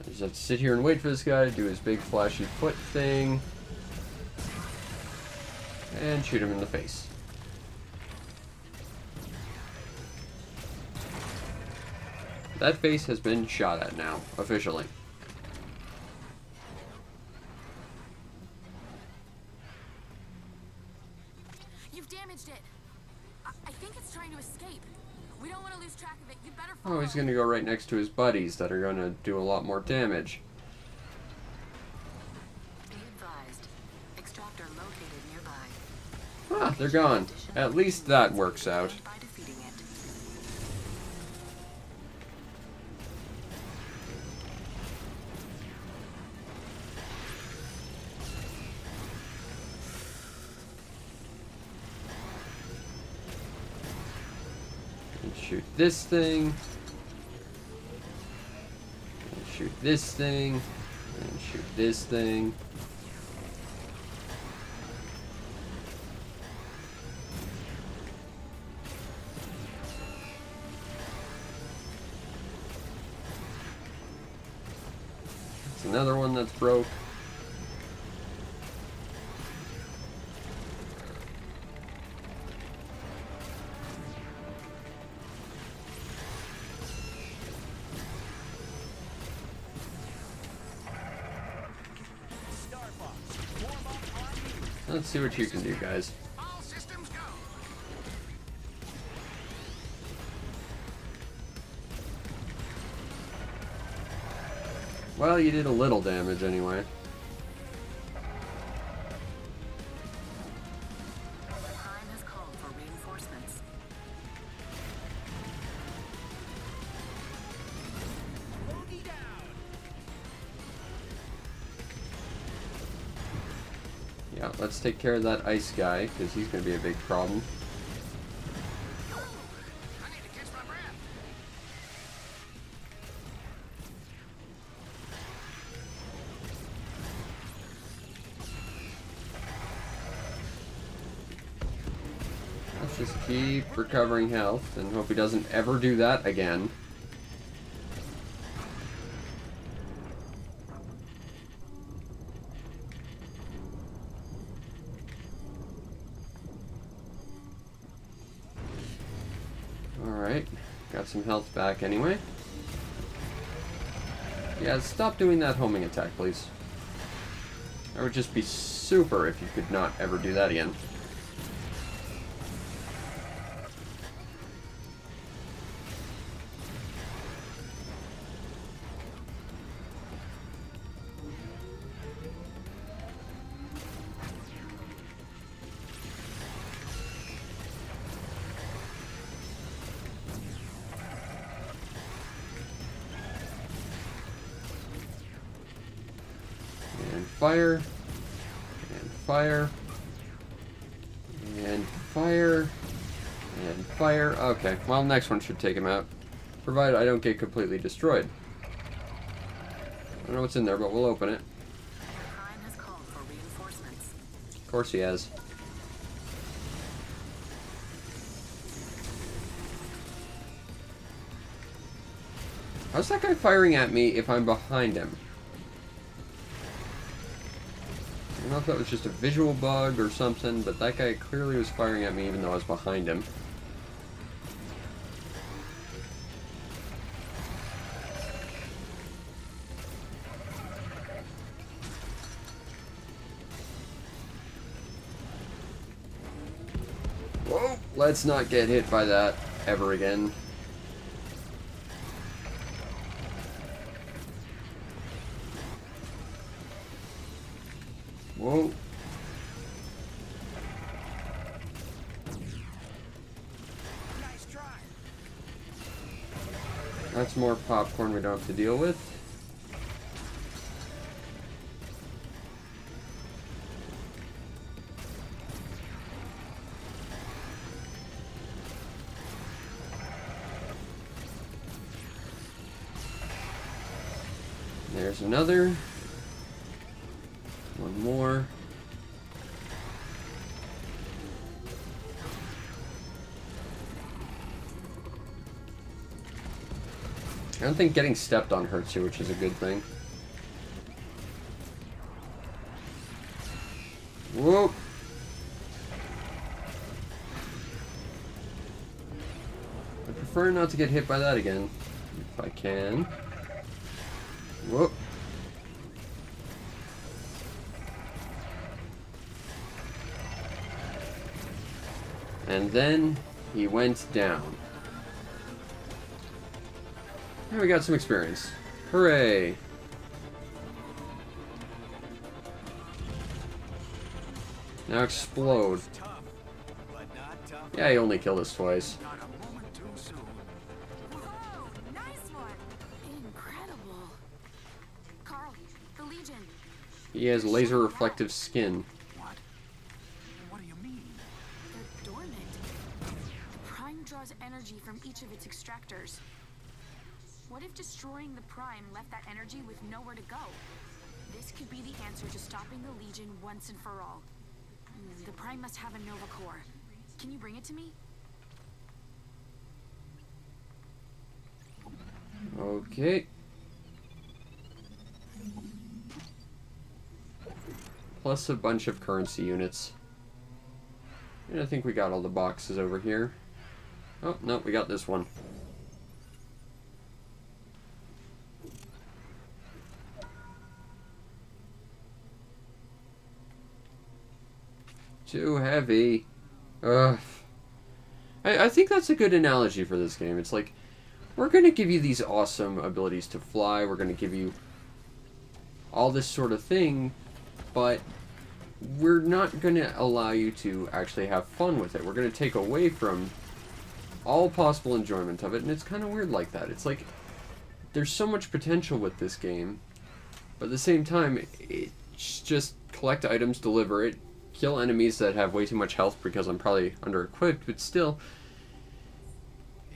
I just have to sit here and wait for this guy to do his big flashy foot thing. And shoot him in the face. That face has been shot at now, officially. You've damaged it. I think it's trying to escape. We don't want to lose track of it. You better follow. Oh, he's gonna go right next to his buddies that are gonna do a lot more damage. Be advised. Extractor located nearby. Ah, they're gone. At least that works out. By defeating it. And shoot this thing. And shoot this thing. And shoot this thing. That's another one that's broke. Let's see what you can do, guys. Well, you did a little damage anyway. Prime has called for reinforcements. Yeah, let's take care of that ice guy, because he's going to be a big problem. Let's just keep recovering health and hope he doesn't ever do that again. Alright, got some health back anyway. Yeah, stop doing that homing attack, please. That would just be super if you could not ever do that again. Fire, and fire, and fire, and fire. Okay, well, next one should take him out, provided I don't get completely destroyed. I don't know what's in there, but we'll open it. Prime has called for reinforcements. Of course he has. How's that guy firing at me if I'm behind him? I don't know if that was just a visual bug or something, but that guy clearly was firing at me even though I was behind him. Whoa! Let's not get hit by that ever again. Whoa. Nice try. That's more popcorn we don't have to deal with. There's another. One more. I don't think getting stepped on hurts you, which is a good thing. Whoop! I prefer not to get hit by that again, if I can. Whoop! And then he went down. And we got some experience. Hooray! Now explode. Yeah, he only killed us twice. Whoa, nice one. Incredible. Carl, the Legion. He has laser reflective skin. What do you mean? They're dormant. The Prime draws energy from each of its extractors. What if destroying the Prime left that energy with nowhere to go? This could be the answer to stopping the Legion once and for all. The Prime must have a Nova Core. Can you bring it to me? Okay. Plus a bunch of currency units. And I think we got all the boxes over here. Oh, no, we got this one. Too heavy. Ugh. I think that's a good analogy for this game. It's like, we're going to give you these awesome abilities to fly. We're going to give you all this sort of thing. But we're not going to allow you to actually have fun with it. We're going to take away from all possible enjoyment of it. And it's kind of weird like that. It's like, there's so much potential with this game. But at the same time, it's just collect items, deliver it, kill enemies that have way too much health because I'm probably under-equipped, but still,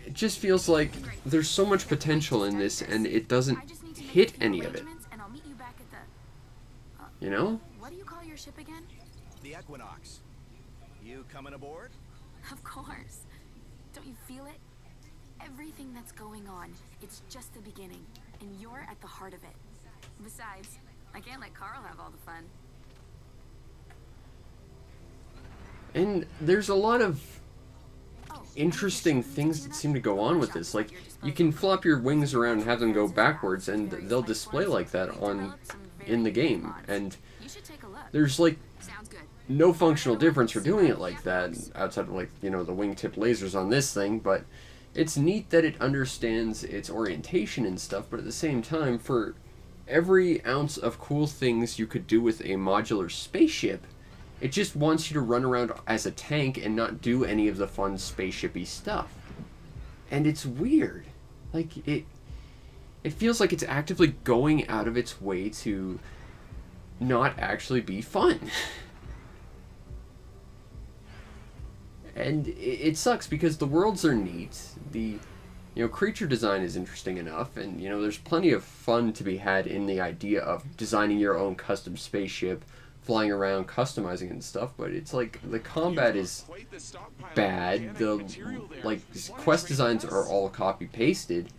it just feels like there's so much potential in this and it doesn't hit any of it. You know? What do you call your ship again? The Equinox. You coming aboard? Of course. Don't you feel it? Everything that's going on, it's just the beginning, and you're at the heart of it. Besides, I can't let Carl have all the fun. And there's a lot of interesting things that seem to go on with this. Like, you can flop your wings around and have them go backwards, and they'll display like that in the game. And there's, like, no functional difference for doing it like that, outside of, like, you know, the wingtip lasers on this thing. But it's neat that it understands its orientation and stuff, but at the same time, for every ounce of cool things you could do with a modular spaceship, it just wants you to run around as a tank and not do any of the fun spaceship-y stuff. And it's weird. Like, it feels like it's actively going out of its way to not actually be fun. And it sucks because the worlds are neat. The, you know, creature design is interesting enough, and, you know, there's plenty of fun to be had in the idea of designing your own custom spaceship, flying around, customizing and stuff, but it's like the combat is bad. The like quest designs are all copy pasted,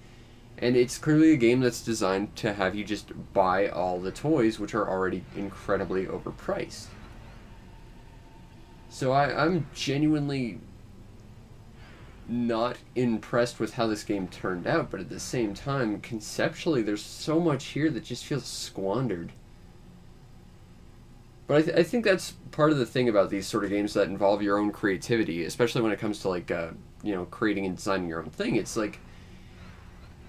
and it's clearly a game that's designed to have you just buy all the toys, which are already incredibly overpriced. So I'm genuinely not impressed with how this game turned out, but at the same time, conceptually, there's so much here that just feels squandered. But I think that's part of the thing about these sort of games that involve your own creativity, especially when it comes to, like, you know, creating and designing your own thing. It's like,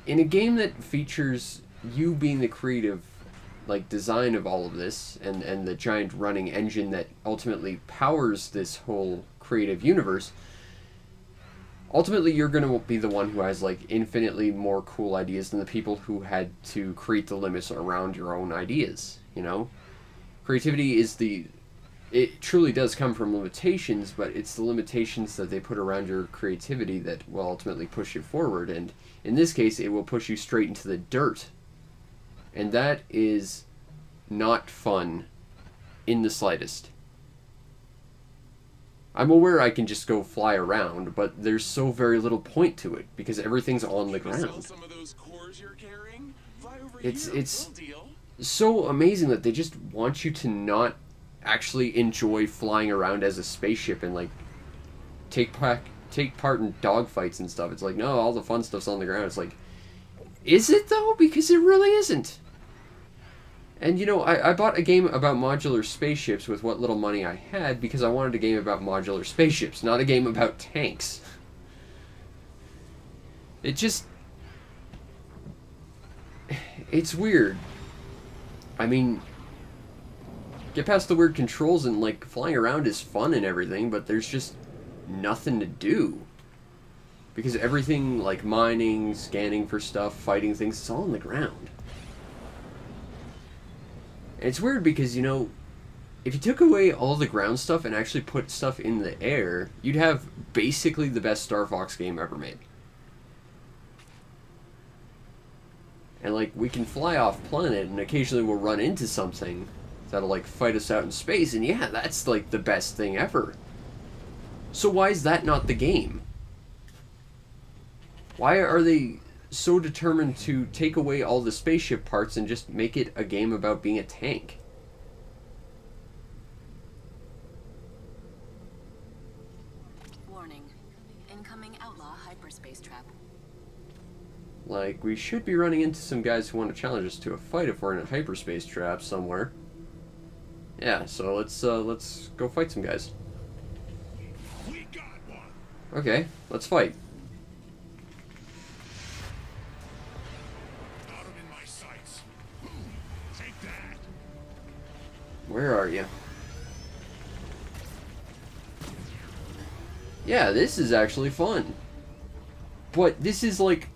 in a game that features you being the creative, like, design of all of this, and the giant running engine that ultimately powers this whole creative universe, ultimately you're going to be the one who has, like, infinitely more cool ideas than the people who had to create the limits around your own ideas, you know? Creativity is it truly does come from limitations, but it's the limitations that they put around your creativity that will ultimately push you forward, and in this case, it will push you straight into the dirt. And that is not fun in the slightest. I'm aware I can just go fly around, but there's so very little point to it because everything's on the ground. It's so amazing that they just want you to not actually enjoy flying around as a spaceship and like take part in dogfights and stuff. It's like, no, all the fun stuff's on the ground. It's like, is it though? Because it really isn't. And you know, I bought a game about modular spaceships with what little money I had because I wanted a game about modular spaceships, not a game about tanks. It just... It's weird. I mean, get past the weird controls and like flying around is fun and everything, but there's just nothing to do. Because everything like mining, scanning for stuff, fighting things, it's all on the ground. And it's weird because, you know, if you took away all the ground stuff and actually put stuff in the air, you'd have basically the best Star Fox game ever made. And, like, we can fly off planet and occasionally we'll run into something that'll, like, fight us out in space. And yeah, that's, like, the best thing ever. So why is that not the game? Why are they so determined to take away all the spaceship parts and just make it a game about being a tank? Warning. Incoming outlaw hyperspace trap. Like, we should be running into some guys who want to challenge us to a fight if we're in a hyperspace trap somewhere. Yeah, so let's go fight some guys. We got one. Okay, let's fight. Where are you? Yeah, this is actually fun. But this is like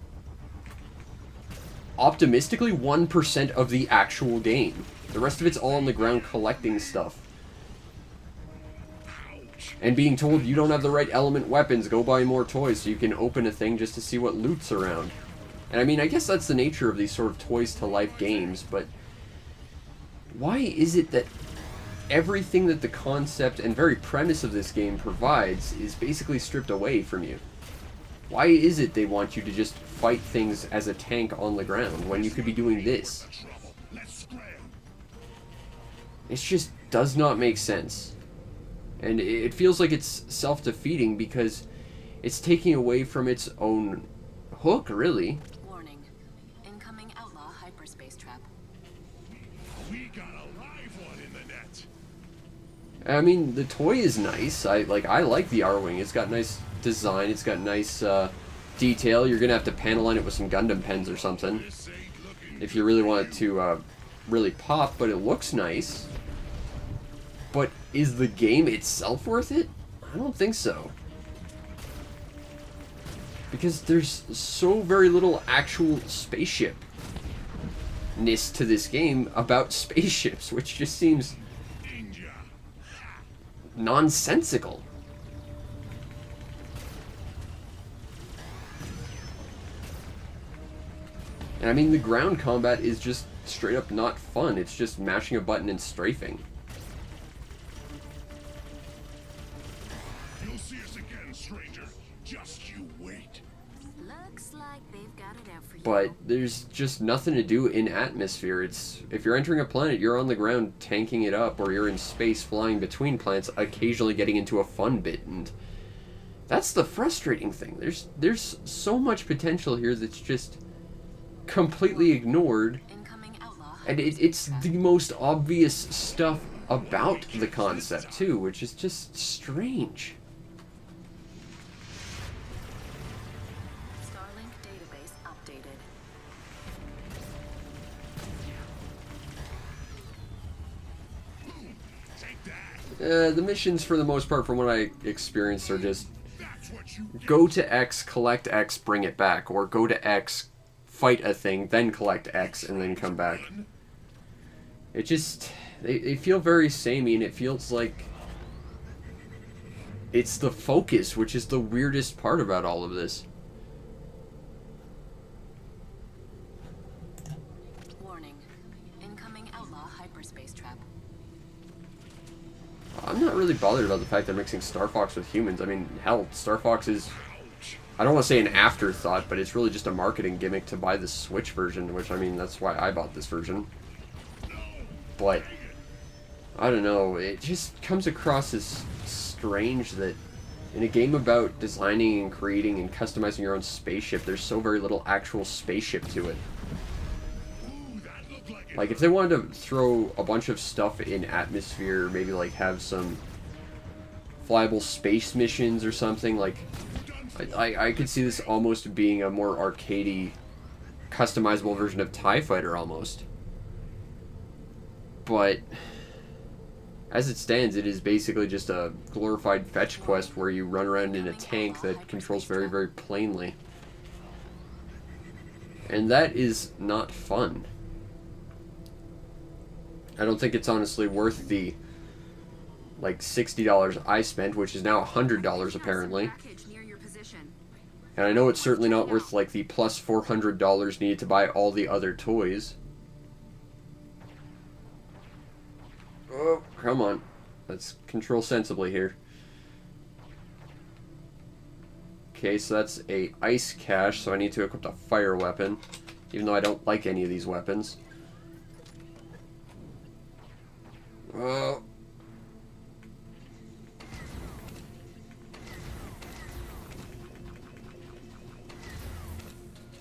optimistically 1% of the actual game. The rest of it's all on the ground collecting stuff. And being told you don't have the right element weapons, go buy more toys so you can open a thing just to see what loot's around. And I mean, I guess that's the nature of these sort of toys to life games, but why is it that everything that the concept and very premise of this game provides is basically stripped away from you? Why is it they want you to just fight things as a tank on the ground when you could be doing this? It just does not make sense. And it feels like it's self-defeating because it's taking away from its own hook, really. Warning. Incoming outlaw hyperspace trap. We got a live one in the net. I mean, the toy is nice. I like the R-Wing. It's got nice design. It's got nice detail. You're gonna have to panel it with some Gundam pens or something if you really want it to really pop. But it looks nice. But is the game itself worth it? I don't think so. Because there's so very little actual spaceship-ness to this game about spaceships, which just seems nonsensical. And I mean, the ground combat is just straight up not fun. It's just mashing a button and strafing. You'll see us again, stranger. Just you wait. Looks like they've got it out for you. But there's just nothing to do in atmosphere. It's if you're entering a planet, you're on the ground tanking it up, or you're in space flying between planets, occasionally getting into a fun bit, and that's the frustrating thing. There's so much potential here that's just completely ignored, and it's the most obvious stuff about the concept too, which is just strange. Starlink database updated. The missions, for the most part, from what I experienced, are just go to X, collect X, bring it back, or go to X, fight a thing, then collect X, and then come back. It just... They feel very samey, and it feels like it's the focus, which is the weirdest part about all of this. Warning. Incoming outlaw hyperspace trap. I'm not really bothered about the fact they're mixing Star Fox with humans. I mean, hell, Star Fox is, I don't want to say an afterthought, but it's really just a marketing gimmick to buy the Switch version, which, I mean, that's why I bought this version. But, I don't know, it just comes across as strange that in a game about designing and creating and customizing your own spaceship, there's so very little actual spaceship to it. Like, if they wanted to throw a bunch of stuff in atmosphere, maybe, like, have some flyable space missions or something, like, I could see this almost being a more arcadey, customizable version of TIE Fighter, almost. But as it stands, it is basically just a glorified fetch quest where you run around in a tank that controls very, very plainly. And that is not fun. I don't think it's honestly worth the, like, $60 I spent, which is now $100 apparently. And I know it's certainly not worth, like, the plus $400 needed to buy all the other toys. Oh, come on. Let's control sensibly here. Okay, so that's a ice cache, so I need to equip a fire weapon, even though I don't like any of these weapons. Oh.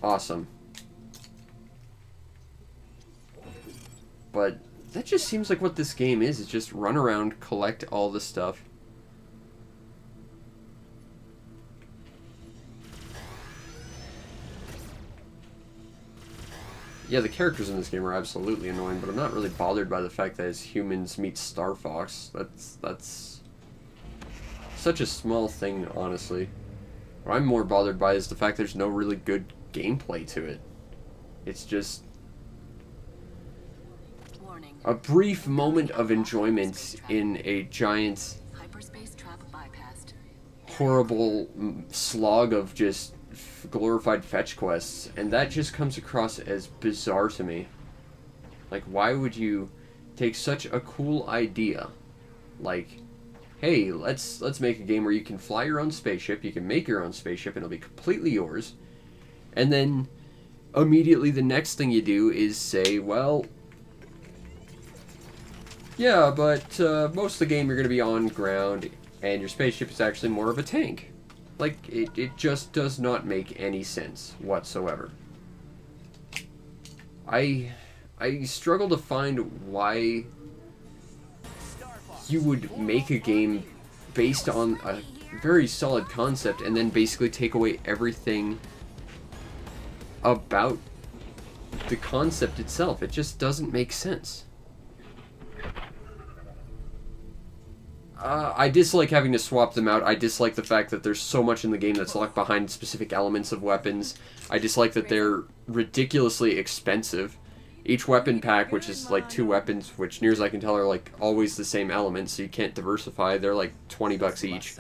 Awesome. But that just seems like what this game is just run around, collect all the stuff. Yeah, the characters in this game are absolutely annoying, but I'm not really bothered by the fact that as humans meet Star Fox. That's such a small thing, honestly. What I'm more bothered by is the fact there's no really good gameplay to it. It's just a brief moment of enjoyment in a giant, horrible slog of just glorified fetch quests, and that just comes across as bizarre to me. Like, why would you take such a cool idea, like, hey, let's make a game where you can fly your own spaceship, you can make your own spaceship, and it'll be completely yours, and then immediately the next thing you do is say, well, yeah, but most of the game you're going to be on ground, and your spaceship is actually more of a tank. Like, it just does not make any sense whatsoever. I struggle to find why you would make a game based on a very solid concept and then basically take away everything about the concept itself. It just doesn't make sense. I dislike having to swap them out. I dislike the fact that there's so much in the game that's locked behind specific elements of weapons. I dislike that they're ridiculously expensive. Each weapon pack, which is like 2 weapons, which near as I can tell are like always the same element, so you can't diversify. They're like $20 each.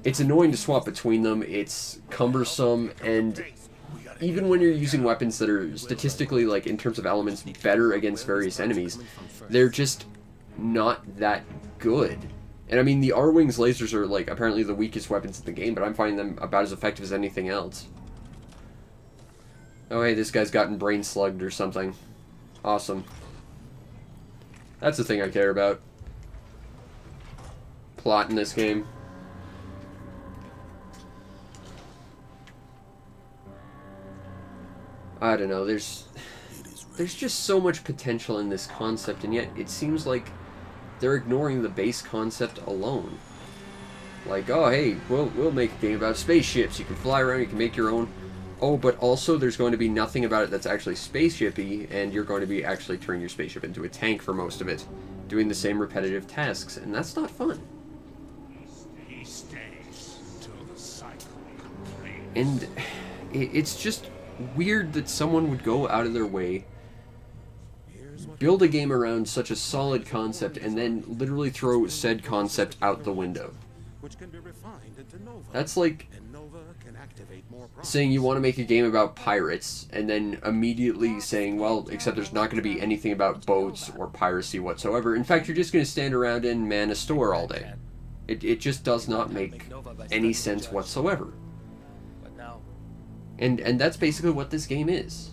It's annoying to swap between them. It's cumbersome, and even when you're using weapons that are statistically, like in terms of elements, better against various enemies, they're just not that good. And I mean, the R-Wings lasers are like apparently the weakest weapons in the game, but I'm finding them about as effective as anything else. Oh hey, this guy's gotten brain slugged or something. Awesome. That's the thing I care about. Plot in this game. I don't know, there's just so much potential in this concept, and yet it seems like they're ignoring the base concept alone. Like, oh hey, we'll make a game about spaceships, you can fly around, you can make your own. Oh, but also there's going to be nothing about it that's actually spaceship-y, and you're going to be actually turning your spaceship into a tank for most of it, doing the same repetitive tasks, and that's not fun. He stays until the cycle completes. And it's just weird that someone would go out of their way, build a game around such a solid concept, and then literally throw said concept out the window. which can be refined into Nova. That's like and Nova can activate more saying you want to make a game about pirates and then immediately saying, well, except there's not going to be anything about boats or piracy whatsoever. In fact, you're just going to stand around and man a store all day. It just does not make any sense whatsoever. And that's basically what this game is.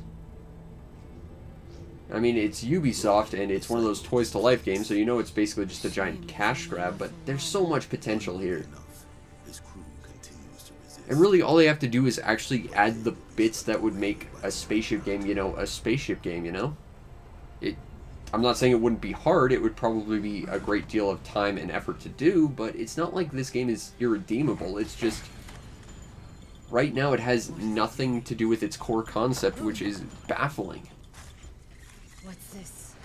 I mean, it's Ubisoft, and it's one of those Toys to Life games, so you know it's basically just a giant cash grab, but there's so much potential here. And really, all they have to do is actually add the bits that would make a spaceship game, you know, a spaceship game, you know? I'm not saying it wouldn't be hard, it would probably be a great deal of time and effort to do, but it's not like this game is irredeemable, it's just... Right now, it has nothing to do with its core concept, which is baffling. What's this?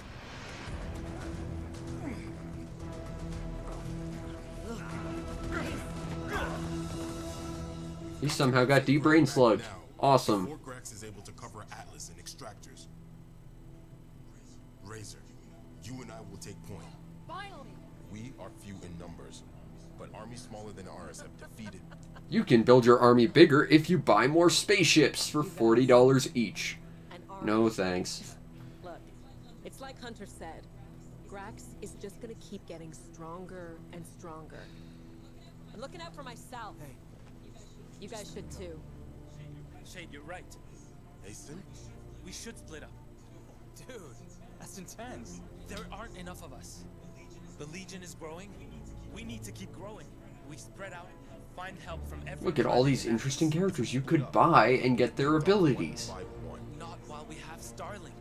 He somehow got debrain slugged. Awesome. Before Grax is able to cover Atlas and extractors. Razor, you and I will take point. Finally! We are few in numbers, but armies smaller than ours have defeated. You can build your army bigger if you buy more spaceships for $40 each. No thanks. Look, it's like Hunter said. Grax is just gonna keep getting stronger and stronger. I'm looking out for myself. Hey. You guys should too. Shade, you're right. Hasten? We should split up. Dude, that's intense. There aren't enough of us. The Legion is growing. We need to keep growing. We spread out, find help from every... Look at all these interesting characters you could buy and get their abilities. Not while we have Starlink.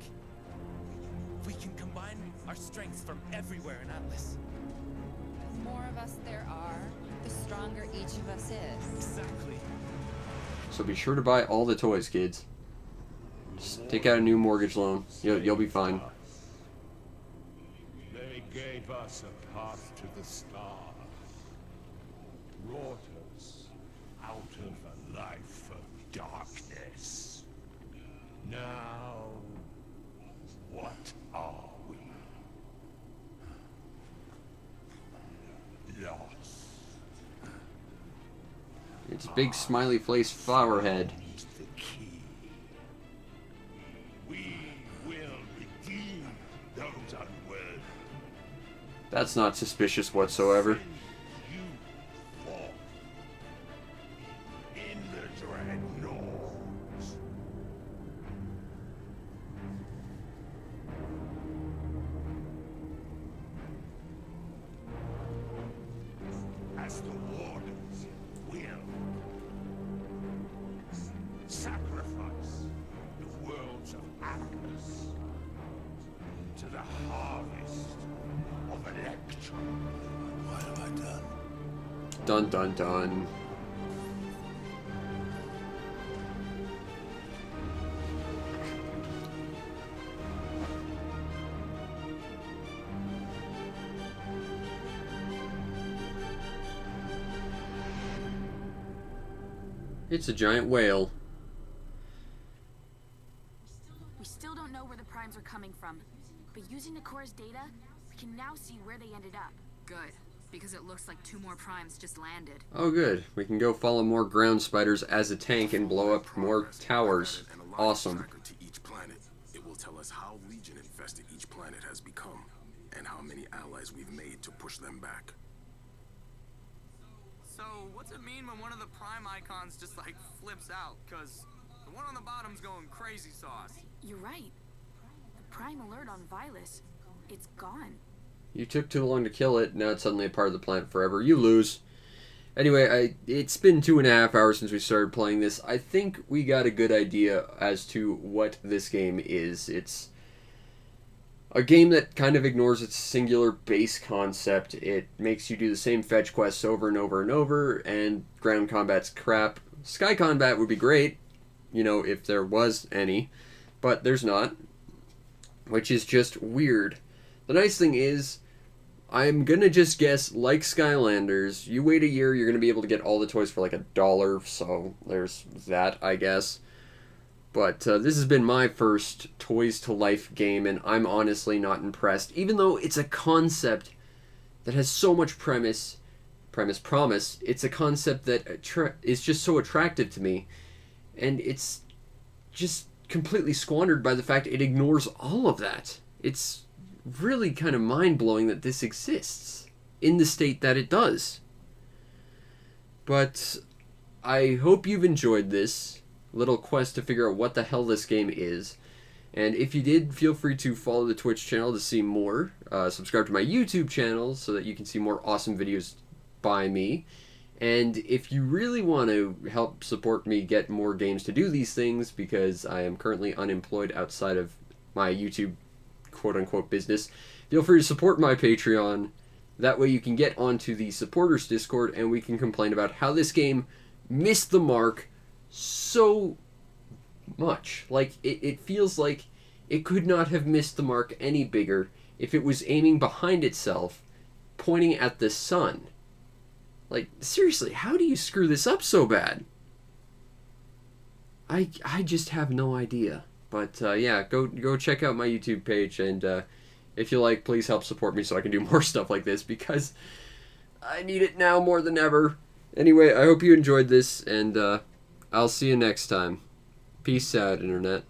We can combine our strengths from everywhere in Atlas. The more of us there are, the stronger each of us is. Exactly. So be sure to buy all the toys, kids. Just take out a new mortgage loan. You'll be fine. They gave us a path to the stars. Brought us out of a life of darkness. Now, what are we? Lost. It's big smiley face flower head. The key. We will redeem those unworthy. That's not suspicious whatsoever. In the dreadnoughts. As the wardens will sacrifice the worlds of Atlas to the harvest of Electrum. What have I done? Dun dun dun. It's a giant whale. We still don't know where the primes are coming from, but using the core's data, we can now see where they ended up. Good, because it looks like 2 more primes just landed. Oh good, we can go follow more ground spiders as a tank and blow up more towers. Awesome. To each planet, it will tell us how Legion infested each planet has become, and how many allies we've made to push them back. So, what's it mean when one of the prime icons just like flips out? Cause the one on the bottom's going crazy sauce. You're right. The prime alert on Vilas, it's gone. You took too long to kill it, now it's suddenly a part of the planet forever. You lose. Anyway, it's been 2.5 hours since we started playing this. I think we got a good idea as to what this game is. It's a game that kind of ignores its singular base concept. It makes you do the same fetch quests over and over and over, and ground combat's crap. Sky combat would be great, you know, if there was any, but there's not, which is just weird. The nice thing is, I'm gonna just guess, like Skylanders, you wait a year, you're gonna be able to get all the toys for like $1, so there's that, I guess. But this has been my first Toys to Life game, and I'm honestly not impressed. Even though it's a concept that has so much promise, Primus Promise, it's a concept that is just so attractive to me, and it's just completely squandered by the fact it ignores all of that. It's really kind of mind-blowing that this exists in the state that it does. But I hope you've enjoyed this little quest to figure out what the hell this game is. And if you did, feel free to follow the Twitch channel to see more. Subscribe to my YouTube channel so that you can see more awesome videos by me. And if you really want to help support me get more games to do these things, because I am currently unemployed outside of my YouTube quote-unquote business, feel free to support my Patreon. That way you can get onto the supporters Discord and we can complain about how this game missed the mark so much. Like, it feels like it could not have missed the mark any bigger if it was aiming behind itself, pointing at the sun. Like, seriously, how do you screw this up so bad? I just have no idea. But, yeah, go check out my YouTube page, and if you like, please help support me so I can do more stuff like this, because I need it now more than ever. Anyway, I hope you enjoyed this, and I'll see you next time. Peace out, Internet.